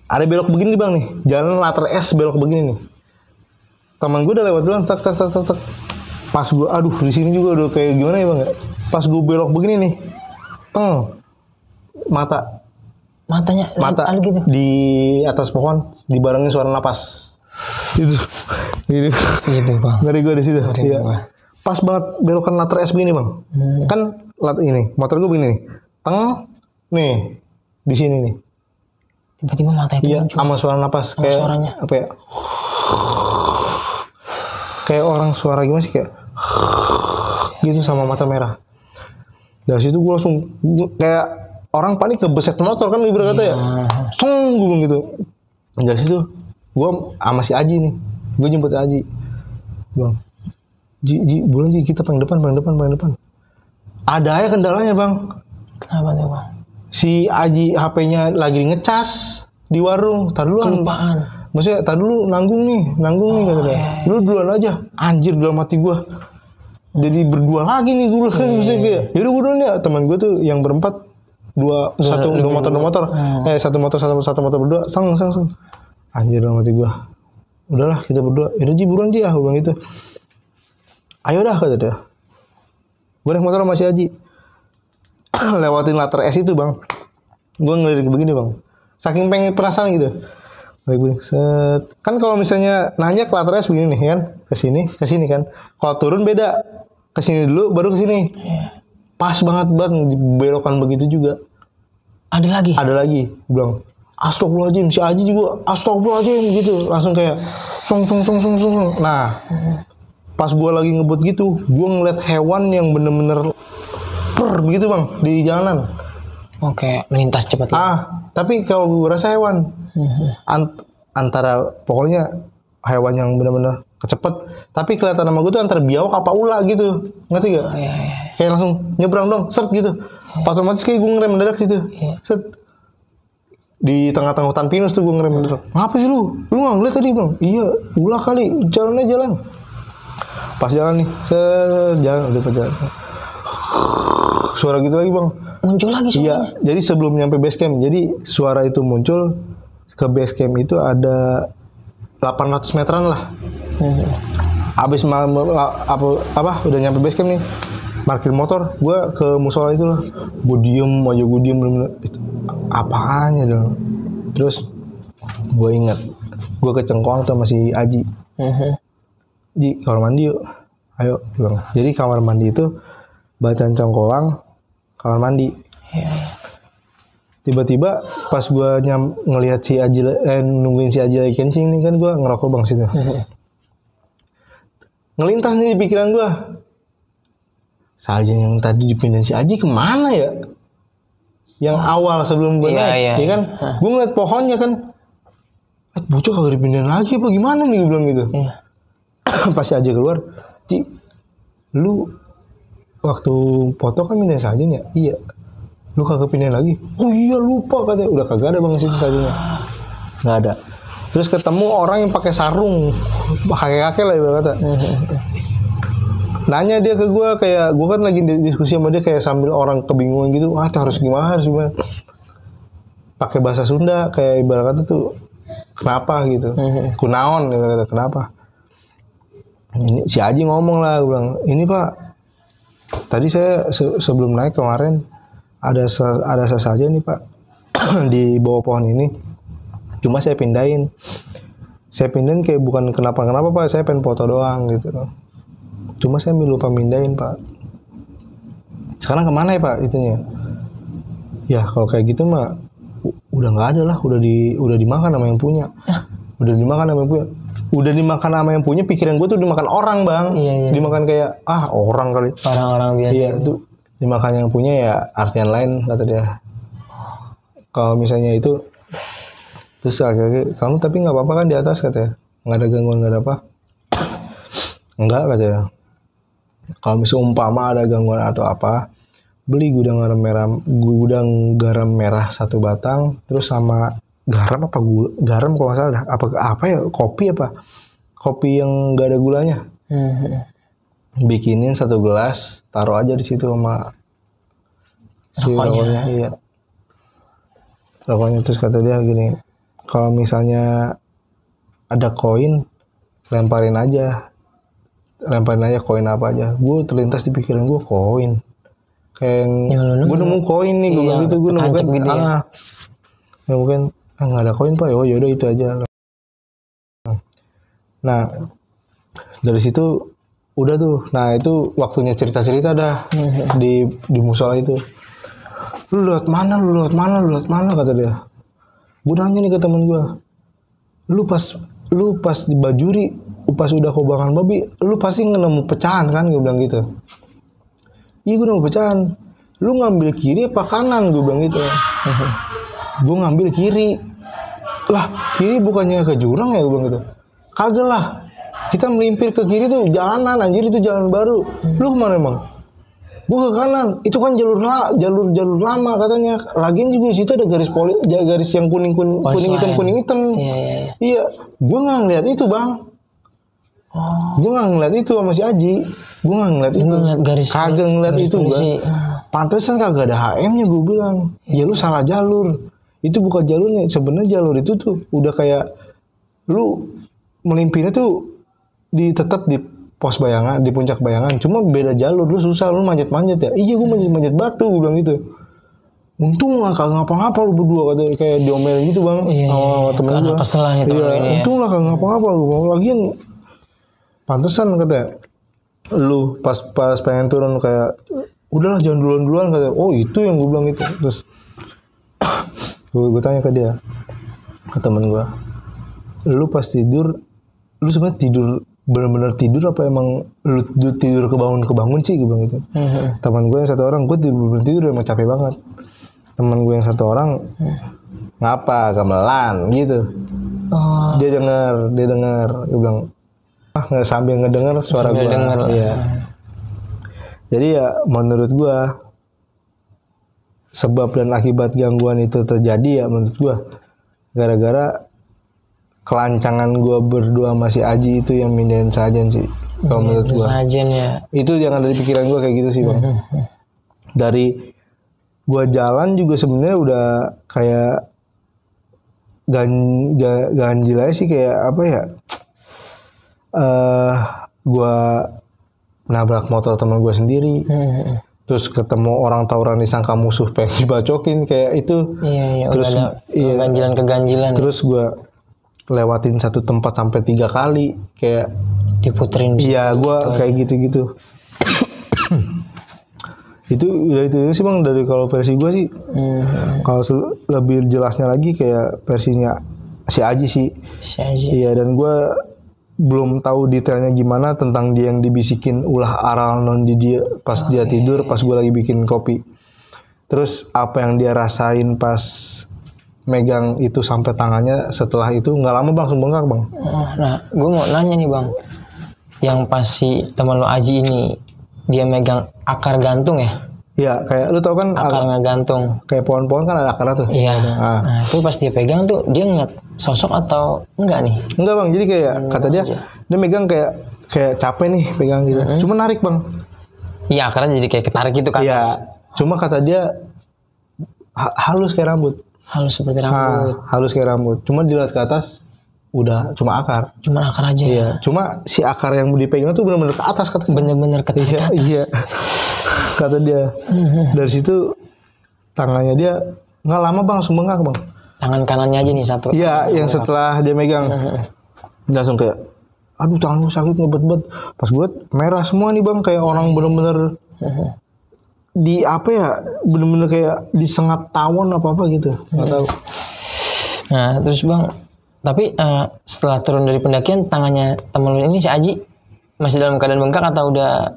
S1: Ada belok begini bang nih, jalan latar S belok begini nih. Teman gue udah lewat duluan, tak. Pas gue, aduh di sini juga udah kayak gimana ya bang ya. Pas gue belok begini nih, mata
S2: gitu
S1: di atas pohon dibarengin suara napas. Itu
S2: Gitu bang.
S1: ngeri gue di situ.
S2: Ngeri
S1: Iya.
S2: gua.
S1: Pas banget belokan latar S begini bang. Kan ini motor gue begini nih. Teng nih di sini nih.
S2: Tiba-tiba mata itu
S1: Iya,
S2: muncul.
S1: sama suara napas
S2: Sama
S1: kayak
S2: suaranya.
S1: apa ya? Kayak orang suara gimana sih kayak gitu sama mata merah. Dari situ gue langsung kayak orang panik kebeset motor kan ibarat kata ya. Song gue bilang gitu. Dari situ gue sama si Aji nih. Gue jemput si Aji. Bang. Ji, bulan Ji kita paling depan. Ada aja kendalanya bang.
S2: Kenapa tuh bang?
S1: Si Aji HP-nya lagi ngecas di warung. Tar dulu
S2: Kelupaan.
S1: maksudnya tar dulu nanggung nih katanya. Lu duluan aja. Anjir dalam hati gua. Jadi berdua lagi nih gue maksudnya kayak yaudah gue duluan ya. Teman gue tuh yang berempat dua motor. Satu motor berdua. Sang. Anjir dalam hati gua. Udahlah kita berdua. Yaudah Ji buruan Ji aku bilang gitu. Ayo dah kata dia. Gue naik motor sama si Aji. Lewatin latar S itu bang. Gue ngelirik begini bang. Saking pengen penasaran gitu. Set. Kan kalau misalnya nanya ke latar S begini nih kan. Kesini kan. Kalau turun beda. Kesini dulu baru kesini. Pas banget belokan begitu juga.
S2: Ada lagi.
S1: Bilang astagfirullahaladzim. Si Aji juga astagfirullahaladzim gitu. Langsung kayak song. Nah. Pas gue lagi ngebut gitu, gue ngeliat hewan yang bener-bener begitu bang di jalanan.
S2: Oke, melintas cepat.
S1: Tapi kalau gue rasa hewan antara pokoknya hewan yang bener-bener kecepet. Tapi kelihatan sama gue tuh antara biawak apa ula gitu, ngerti gak?
S2: Iya.
S1: Kayak langsung nyebrang dong, set gitu. Otomatis kayak gue ngerem mendadak situ, set. Di tengah-tengah hutan pinus tuh gue ngerem mendadak. Ngapa sih lu? Lu nggak ngeliat tadi bang? Iya, ulah kali, jalan. Pas jalan nih, udah pas jalan. Suara gitu lagi bang.
S2: Muncul lagi suaranya.
S1: Iya, jadi sebelum nyampe base camp. Jadi suara itu muncul ke base camp itu ada 800 meteran lah. Abis udah nyampe base camp nih. Parkir motor, gue ke musola itu lah. Gue diem bener-bener. Itu apaannya dong. Terus gue ingat, gue ke Cengkoang tuh sama si Aji. Ji, kamar mandi yuk. Ayo, bilang. Jadi kamar mandi itu bacaan Cengkoang, kamar mandi. Tiba-tiba pas gue ngelihat si Aji nungguin si Aji lagi kencing nih kan gue ngerokok bang situ. Ngelintas nih di pikiran gue. Sajen yang tadi dipindahin si Aji kemana ya? Yang awal sebelum gue naik, ya kan? Gue ngeliat pohonnya kan. Bocah kagak dipindahin lagi apa gimana nih gue bilang gitu. Pas si Aji keluar, Ci, lu waktu foto kan pindahin Sajen ya? Iya. Lu kagak pindahin lagi? Oh iya lupa katanya. Udah kagak ada bang situ Sajennya. Nggak ada. Terus ketemu orang yang pakai sarung, kakek-kakek lah ibarat kata. Nanya dia ke gue kayak, gue kan lagi diskusi sama dia kayak sambil orang kebingungan gitu. Harus gimana? Pakai bahasa Sunda kayak ibarat kata tuh kenapa gitu. Kunaon ibarat kata kenapa? Ini si Aji ngomong lah, gue bilang, ini Pak, tadi saya sebelum naik kemarin ada sesajen nih Pak di bawah pohon ini, cuma saya pindahin kayak bukan kenapa Pak, saya pengen foto doang gitu, cuma saya lupa pindahin Pak. Sekarang kemana ya Pak itunya? Ya kalau kayak gitu mah udah nggak ada lah, udah dimakan sama yang punya, udah dimakan sama yang punya. Pikiran gue tuh dimakan orang bang.
S2: Iya.
S1: Dimakan kayak orang kali,
S2: orang-orang biasa.
S1: Iya tuh dimakan yang punya ya, artian lain kata dia. Kalau misalnya itu terus akhirnya kamu tapi nggak apa-apa kan di atas katanya, nggak ada gangguan, nggak ada apa. Enggak katanya, kalau misalnya umpama ada gangguan atau apa, beli gudang garam merah 1 batang, terus sama garam garam kalau nggak salah apa ya, kopi yang nggak ada gulanya, bikinin 1 gelas, taruh aja di situ sama si rokoknya. Iya, rokoknya. Terus kata dia gini, kalau misalnya ada koin lemparin aja koin apa aja. Gue terlintas di pikiran gue koin, kayak gue nemu koin nih, gue gitu, gue nemu kan gitu ya? Mungkin nggak ada koin Pak, yaudah itu aja. Nah dari situ udah tuh. Nah itu waktunya cerita-cerita dah di musola itu. Lu lewat mana kata dia. Gue nanya nih ke temen gue, lu pas di Bajuri, pas udah Kobangan Babi, lu pasti nemu pecahan kan, gue bilang gitu. Iya gue nemu pecahan. Lu ngambil kiri apa kanan, gue bilang gitu. Gue ngambil kiri. Lah kiri bukannya ke jurang ya, gue bilang gitu. Kagak lah, kita melimpir ke kiri tuh jalanan, anjir itu jalan baru. Lu kemana emang? Gue ke kanan, itu kan jalur lama katanya. Lagian juga di situ ada garis yang kuning hitam. Iya. Gue nggak ngeliat itu bang. Gue nggak ngeliat itu sama si Aji. Gue nggak ngeliat itu. Kagak ngeliat itu gue. Pantesan kagak ada HM-nya, gue bilang. Ya lu salah jalur. Itu bukan jalurnya. Sebenarnya jalur itu tuh udah kayak lu melimpirnya tuh tetap di pos Bayangan, di puncak Bayangan, cuma beda jalur. Lu susah, lu manjat-manjat ya. Iya gue manjat batu, gue bilang gitu. Untung lah kagak ngapa-ngapa lu berdua, kata kayak diomelin gitu bang. Sama temen gue.
S2: Keselan itu ini.
S1: Untung lah kagak ngapa-ngapa lu. Lagian pantesan katanya. Lu pas pengen turun kayak udahlah jangan duluan katanya. Oh itu yang gue bilang itu. Terus gue tanya ke dia, ke temen gue, lu pas tidur, lu sebenarnya tidur benar-benar tidur apa emang lu tidur kebangun sih, gue bilang gitu. Teman gue yang satu orang, gue tidur emang capek banget. Teman gue yang satu orang ngapa gamelan gitu. Dia dengar gue bilang sambil ngedenger suara gue. Iya. Jadi ya menurut gue sebab dan akibat gangguan itu terjadi ya menurut gue gara-gara kelancangan gue berdua masih Aji itu yang mindahin sajen sih. Kalau menurut gue. Sajen ya. Itu yang ada di pikiran gue kayak gitu sih bang. Dari gue jalan juga sebenarnya udah kayak ganjil aja sih, kayak apa ya? Gue nabrak motor teman gue sendiri. Terus ketemu orang tawuran disangka musuh pengen dibacokin kayak itu. Iya. Terus keganjilan. Terus gue lewatin satu tempat sampai 3 kali kayak
S2: diputerin.
S1: Iya gue kayak gitu. itu sih bang dari kalau versi gue sih. Kalau lebih jelasnya lagi kayak versinya si Aji sih. Iya, dan gue belum tahu detailnya gimana tentang dia yang dibisikin ulah aral non di dia pas dia tidur, pas gue lagi bikin kopi. Terus apa yang dia rasain pas megang itu sampai tangannya setelah itu nggak lama bang langsung bengkak bang.
S2: Nah gue mau nanya nih bang, yang pas si teman lo Aji ini dia megang akar gantung ya?
S1: Iya, kayak lu tau kan
S2: akar ngegantung.
S1: Kayak pohon-pohon kan ada akarnya tuh.
S2: Iya. Nah itu pas dia pegang tuh dia ngeliat sosok atau enggak nih?
S1: Enggak bang, jadi kayak kata dia megang kayak capek nih pegang gitu. Cuma narik bang.
S2: Iya, akarnya jadi kayak ketarik gitu kan.
S1: Iya. Cuma kata dia halus kayak rambut.
S2: Halus seperti rambut.
S1: Halus kayak rambut. Cuma dilihat ke atas udah cuma akar.
S2: Cuma akar aja.
S1: Iya. Cuma si akar yang dipegang tuh benar-benar ke atas katanya.
S2: Bener-bener ketarik ke atas.
S1: Iya. Kata dia. Dari situ tangannya dia nggak lama bang langsung bengkak bang.
S2: Tangan kanannya aja nih satu.
S1: Iya, yang setelah dia megang langsung kayak aduh tangan gue sakit ngebet-bet. Pas gue merah semua nih bang, kayak orang bener-bener di apa ya, bener-bener kayak disengat tawon apa gitu, nggak tahu.
S2: Nah terus bang, tapi setelah turun dari pendakian tangannya temen lu ini si Aji masih dalam keadaan bengkak atau udah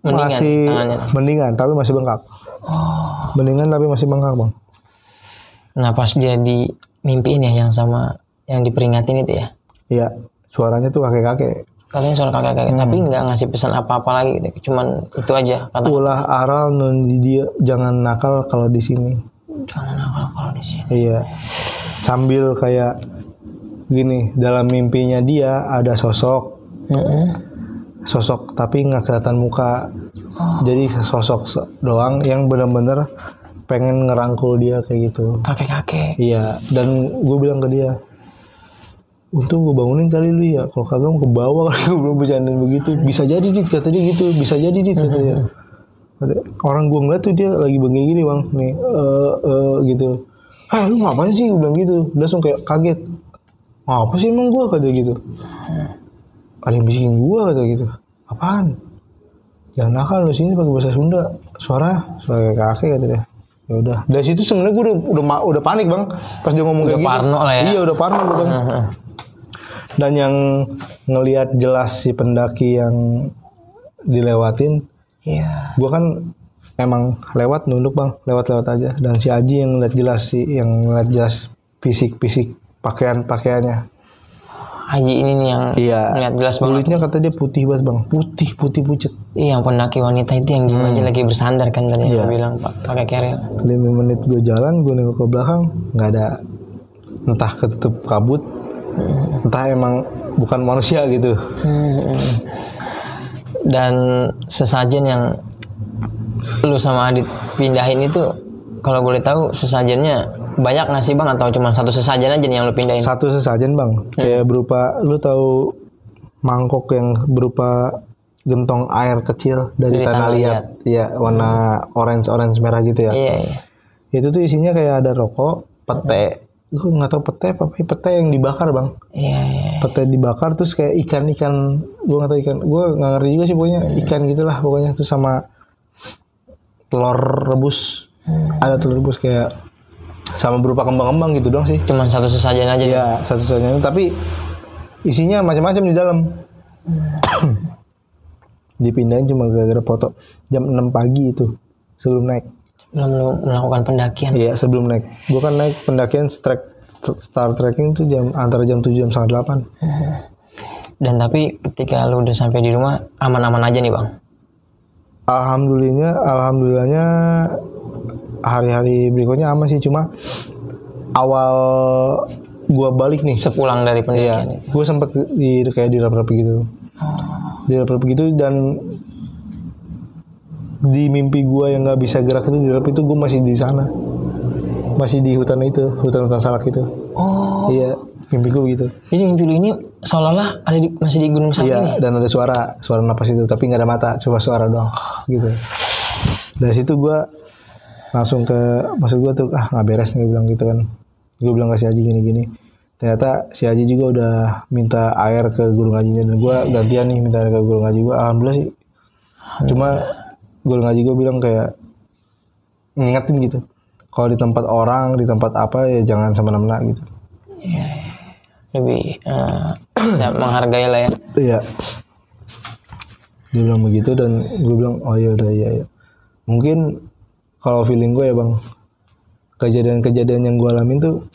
S2: mendingan?
S1: Masih tangannya? Mendingan tapi masih bengkak. Mendingan tapi masih bengkak bang.
S2: Nah pas dia dimimpiin ya yang sama yang diperingatin itu ya?
S1: Iya, suaranya tuh kakek-kakek.
S2: Katanya suara kakek-kakek, tapi nggak ngasih pesan apa-apa lagi gitu. Cuman itu aja kata.
S1: Ulah aral non dia, jangan nakal kalau di sini.
S2: Jangan nakal kalau di sini.
S1: Iya. Sambil kayak gini, dalam mimpinya dia ada sosok. Sosok tapi nggak kelihatan muka. Jadi sosok doang yang benar-benar pengen ngerangkul dia kayak gitu.
S2: Kakek-kakek.
S1: Iya, dan gue bilang ke dia, untung gue bangunin kali lu ya, kalau kagak mau ke bawah kali gue belum bercandain begitu. Bisa jadi dit katanya gitu, bisa jadi dit katanya. Orang gue ngeliat tuh dia lagi begini gini bang, nih gitu. Lu ngapain sih, gue bilang gitu. Dia langsung kayak kaget. Apa sih emang gue, kata gitu. ada yang bisikin gua kata gitu. Apaan? Jangan nakal lu sini pakai bahasa Sunda. Suara kayak kakek kata dia. Ya udah. Dari situ sebenarnya gua udah panik bang. Pas dia ngomong
S2: Udah
S1: kayak gitu.
S2: parno lah ya.
S1: Iya udah parno gua bang. Dan yang ngelihat jelas si pendaki yang dilewatin.
S2: Iya.
S1: Gua kan emang lewat nunduk bang. Lewat aja. Dan si Aji yang ngeliat jelas sih. Yang ngeliat jelas fisik pakaiannya.
S2: Haji ini nih yang ngeliat jelas banget.
S1: Kulitnya kata dia putih banget bang, putih pucet.
S2: Iya, yang pendaki wanita itu yang diem aja lagi bersandar kan tadi yang bilang pakai keril.
S1: 5 menit gue jalan, gue nengok ke belakang, nggak ada, entah ketutup kabut, entah emang bukan manusia gitu.
S2: Dan sesajen yang lu sama Adit pindahin itu, kalau boleh tahu sesajennya banyak nggak sih bang, atau cuma satu sesajen aja nih yang lu pindahin?
S1: Satu sesajen bang, kayak berupa, lu tahu mangkok yang berupa gentong air kecil dari tanah liat, ya warna orange merah gitu ya.
S2: Iya.
S1: Itu tuh isinya kayak ada rokok, pete, gue nggak tahu pete yang dibakar bang.
S2: Iya.
S1: Pete dibakar terus kayak ikan, gue nggak tahu ikan, gue nggak ngerti juga sih pokoknya ikan gitulah pokoknya, terus sama telur rebus, ada telur rebus kayak sama berupa kembang-kembang gitu dong sih.
S2: Cuman satu sesajen aja.
S1: Iya, satu sesajen, tapi isinya macam-macam di dalam. Dipindahin cuma gara-gara foto jam 6 pagi itu sebelum naik.
S2: Belum lu melakukan pendakian.
S1: Iya, sebelum naik. Gua kan naik pendakian start trekking tuh antara jam 7 jam setengah 8.
S2: Dan tapi ketika lu udah sampai di rumah aman-aman aja nih bang?
S1: Alhamdulillahnya hari-hari berikutnya aman sih, cuma awal gua balik nih
S2: sepulang dari pendakian.
S1: Iya, gua sempet kayak dirap-rap gitu. Dirap-rap gitu, dan di mimpi gua yang nggak bisa gerak itu dirap itu gua masih di sana, masih di hutan salak itu.
S2: Oh
S1: iya, mimpi gua gitu.
S2: Jadi mimpi lu ini seolah-olah masih di Gunung Salak ini.
S1: Iya, dan ada suara napas itu, tapi nggak ada mata, cuma suara doang gitu. Dari situ gua langsung maksud gue tuh nggak beres nih, gue bilang gitu kan. Gue bilang ke si Haji gini. Ternyata si Haji juga udah minta air ke Gunung Hajinya, dan gue gantian nih minta air ke Gunung Haji gue. Alhamdulillah sih. Cuma Gunung Haji gue bilang kayak ngingetin gitu, kalau di tempat orang, di tempat apa ya jangan semena-mena gitu.
S2: Iya. Lebih bisa menghargai lah ya.
S1: Iya. Dia bilang begitu, dan gue bilang oh iya udah iya. Mungkin kalau feeling gue ya bang, kejadian-kejadian yang gue alamin tuh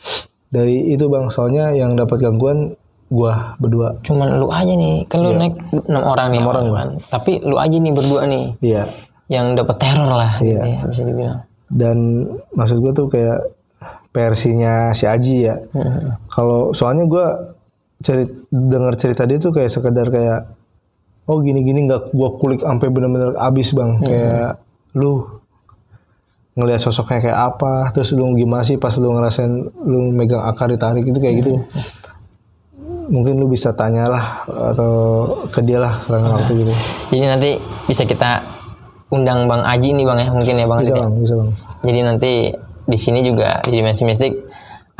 S1: dari itu bang, soalnya yang dapat gangguan gue berdua.
S2: Cuman lu aja nih, kan lu naik 6 orang nih.
S1: 6 orang
S2: kan. Tapi lu aja nih berdua nih.
S1: Iya.
S2: Yang dapat teror lah.
S1: Iya.
S2: Gitu ya, bisa dibilang.
S1: Dan maksud gue tuh kayak versinya si Aji ya. Kalau soalnya gue dengar cerita dia tuh kayak sekedar kayak oh gini-gini, nggak gue kulik sampai benar-benar abis bang. Kayak lu ngelihat sosoknya kayak apa, terus lu gimana sih pas lu ngerasain lu megang akar ditarik itu kayak gitu. Mungkin lu bisa tanyalah atau ke dia lah sekarang waktu gitu.
S2: Jadi nanti bisa kita undang Bang Aji nih bang ya, mungkin ya bang.
S1: Bisa bang.
S2: Jadi nanti di sini juga di Dimensi Mistik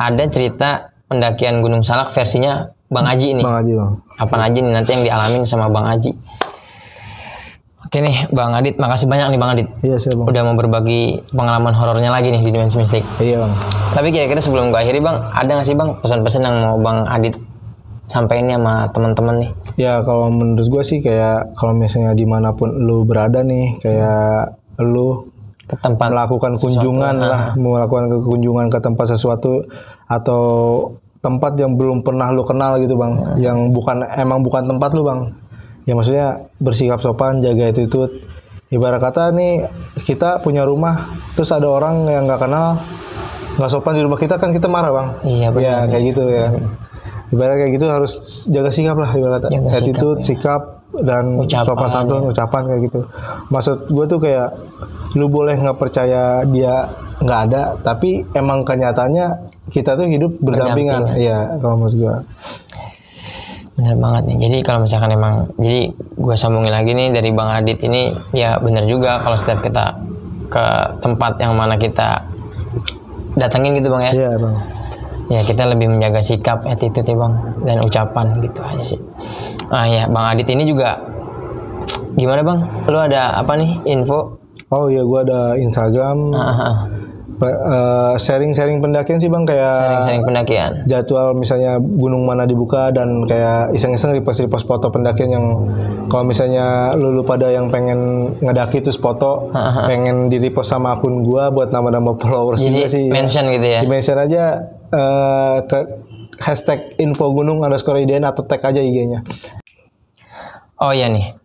S2: ada cerita pendakian Gunung Salak versinya Bang Aji nih.
S1: Bang Aji bang.
S2: Apa aja nih nanti yang dialamin sama Bang Aji. Oke nih Bang Adit, makasih banyak nih Bang Adit.
S1: Iya sih bang.
S2: Udah mau berbagi pengalaman horornya lagi nih di Dimensi Mistik.
S1: Iya bang.
S2: Tapi kira-kira sebelum gue akhiri bang, ada nggak sih bang pesan-pesan yang mau Bang Adit sampaikan nih sama teman-teman nih?
S1: Ya kalau menurut gue sih kayak kalau misalnya dimanapun lu berada nih, kayak lu
S2: Ke tempat
S1: melakukan kunjungan lah, melakukan kunjungan ke tempat sesuatu atau tempat yang belum pernah lu kenal gitu bang, yang bukan tempat lu bang. Ya maksudnya bersikap sopan, jaga attitude. Ibarat kata nih kita punya rumah, terus ada orang yang nggak kenal, nggak sopan di rumah kita, kan kita marah bang.
S2: Iya benar.
S1: Ya kayak gitu ya. Ibarat kayak gitu harus jaga sikap lah, ibarat kata. Attitude, sikap dan sopan santun, ucapan kayak gitu. Maksud gue tuh kayak lu boleh nggak percaya dia nggak ada, tapi emang kenyataannya kita tuh hidup berdampingan. Iya kalau maksud gue.
S2: Bener banget nih. Jadi kalau misalkan emang, jadi gue sambungin lagi nih dari Bang Adit ini, ya bener juga kalau setiap kita ke tempat yang mana kita datengin gitu bang ya.
S1: Iya bang.
S2: Ya kita lebih menjaga sikap, attitude ya bang, dan ucapan gitu aja sih. Ya Bang Adit ini juga gimana bang? Lu ada apa nih info?
S1: Oh iya, gue ada Instagram. Sharing-sharing pendakian sih bang, kayak
S2: Sering-sering pendakian.
S1: jadwal misalnya gunung mana dibuka, dan kayak iseng-iseng repost foto pendakian yang kalau misalnya lu pada yang pengen ngedaki terus foto pengen di repost sama akun gua buat nambah-nambah followers juga sih.
S2: Mention gitu ya.
S1: Di mention aja ke hashtag info gunung _IDN atau tag aja IG-nya.
S2: Oh iya nih,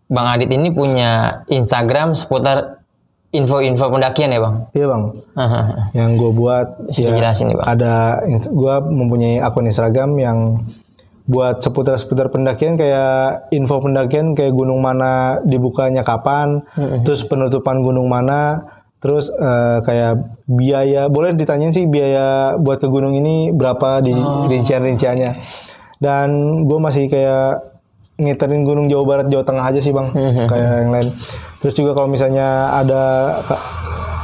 S2: Bang Adit ini punya Instagram seputar info-info pendakian ya bang?
S1: Iya bang. Yang gue buat
S2: bisa dijelasin nih bang.
S1: Gue mempunyai akun Instagram yang buat seputar pendakian, kayak info pendakian, kayak gunung mana dibukanya kapan, terus penutupan gunung mana, terus kayak biaya, boleh ditanyain sih biaya buat ke gunung ini berapa di rincian-rinciannya. Dan gue masih kayak ngiterin gunung Jawa Barat, Jawa Tengah aja sih bang, kayak yang lain. Terus juga kalau misalnya ada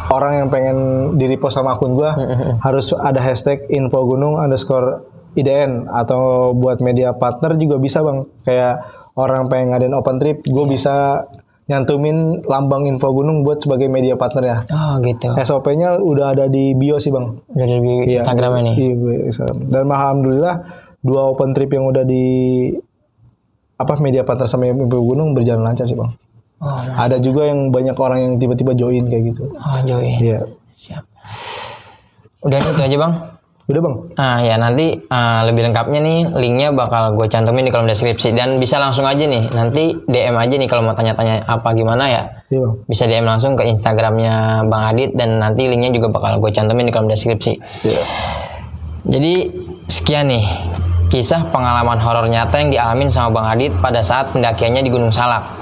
S1: orang yang pengen di repost sama akun gua, harus ada hashtag info gunung _IDN, atau buat media partner juga bisa bang. Kayak orang pengen ngadain open trip, gue bisa nyantumin lambang info gunung buat sebagai media partner ya.
S2: Oh gitu.
S1: SOP-nya udah ada di bio sih bang.
S2: Dari Instagram ini.
S1: Iya, dan alhamdulillah 2 open trip yang udah di media partner sama info gunung berjalan lancar sih bang. Ada juga yang banyak orang yang tiba-tiba join kayak gitu.
S2: Join.
S1: Iya.
S2: Siap. Udah itu aja bang.
S1: Udah bang.
S2: Ya nanti lebih lengkapnya nih linknya bakal gue cantumin di kolom deskripsi, dan bisa langsung aja nih nanti DM aja nih kalau mau tanya-tanya apa gimana ya.
S1: Iya bang.
S2: Bisa DM langsung ke Instagramnya Bang Adit, dan nanti linknya juga bakal gue cantumin di kolom deskripsi.
S1: Iya.
S2: Jadi sekian nih kisah pengalaman horor nyata yang dialamin sama Bang Adit pada saat pendakiannya di Gunung Salak.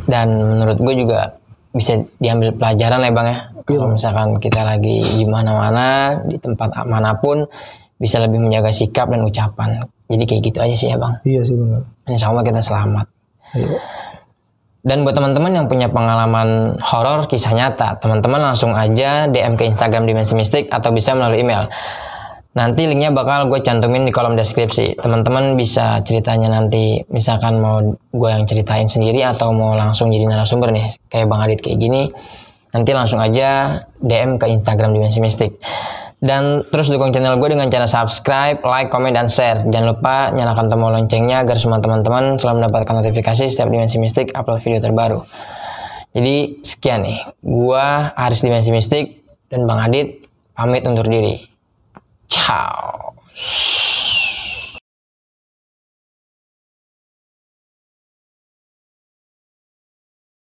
S2: Dan menurut gue juga bisa diambil pelajaran ya bang ya. Kalau misalkan kita lagi di mana-mana, di tempat manapun, bisa lebih menjaga sikap dan ucapan. Jadi kayak gitu aja sih ya bang.
S1: Iya sih benar.
S2: Insya Allah kita selamat.
S1: Iya.
S2: Dan buat teman-teman yang punya pengalaman horor kisah nyata, teman-teman langsung aja DM ke Instagram Dimensi Mistik atau bisa melalui email. Nanti linknya bakal gue cantumin di kolom deskripsi. Teman-teman bisa ceritanya nanti, misalkan mau gue yang ceritain sendiri atau mau langsung jadi narasumber nih, kayak Bang Adit kayak gini, nanti langsung aja DM ke Instagram Dimensi Mistik. Dan terus dukung channel gue dengan cara subscribe, like, komen, dan share. Jangan lupa nyalakan tombol loncengnya agar semua teman-teman selalu mendapatkan notifikasi setiap Dimensi Mistik upload video terbaru. Jadi sekian nih, gue Aris Dimensi Mistik dan Bang Adit pamit undur diri. Ciao.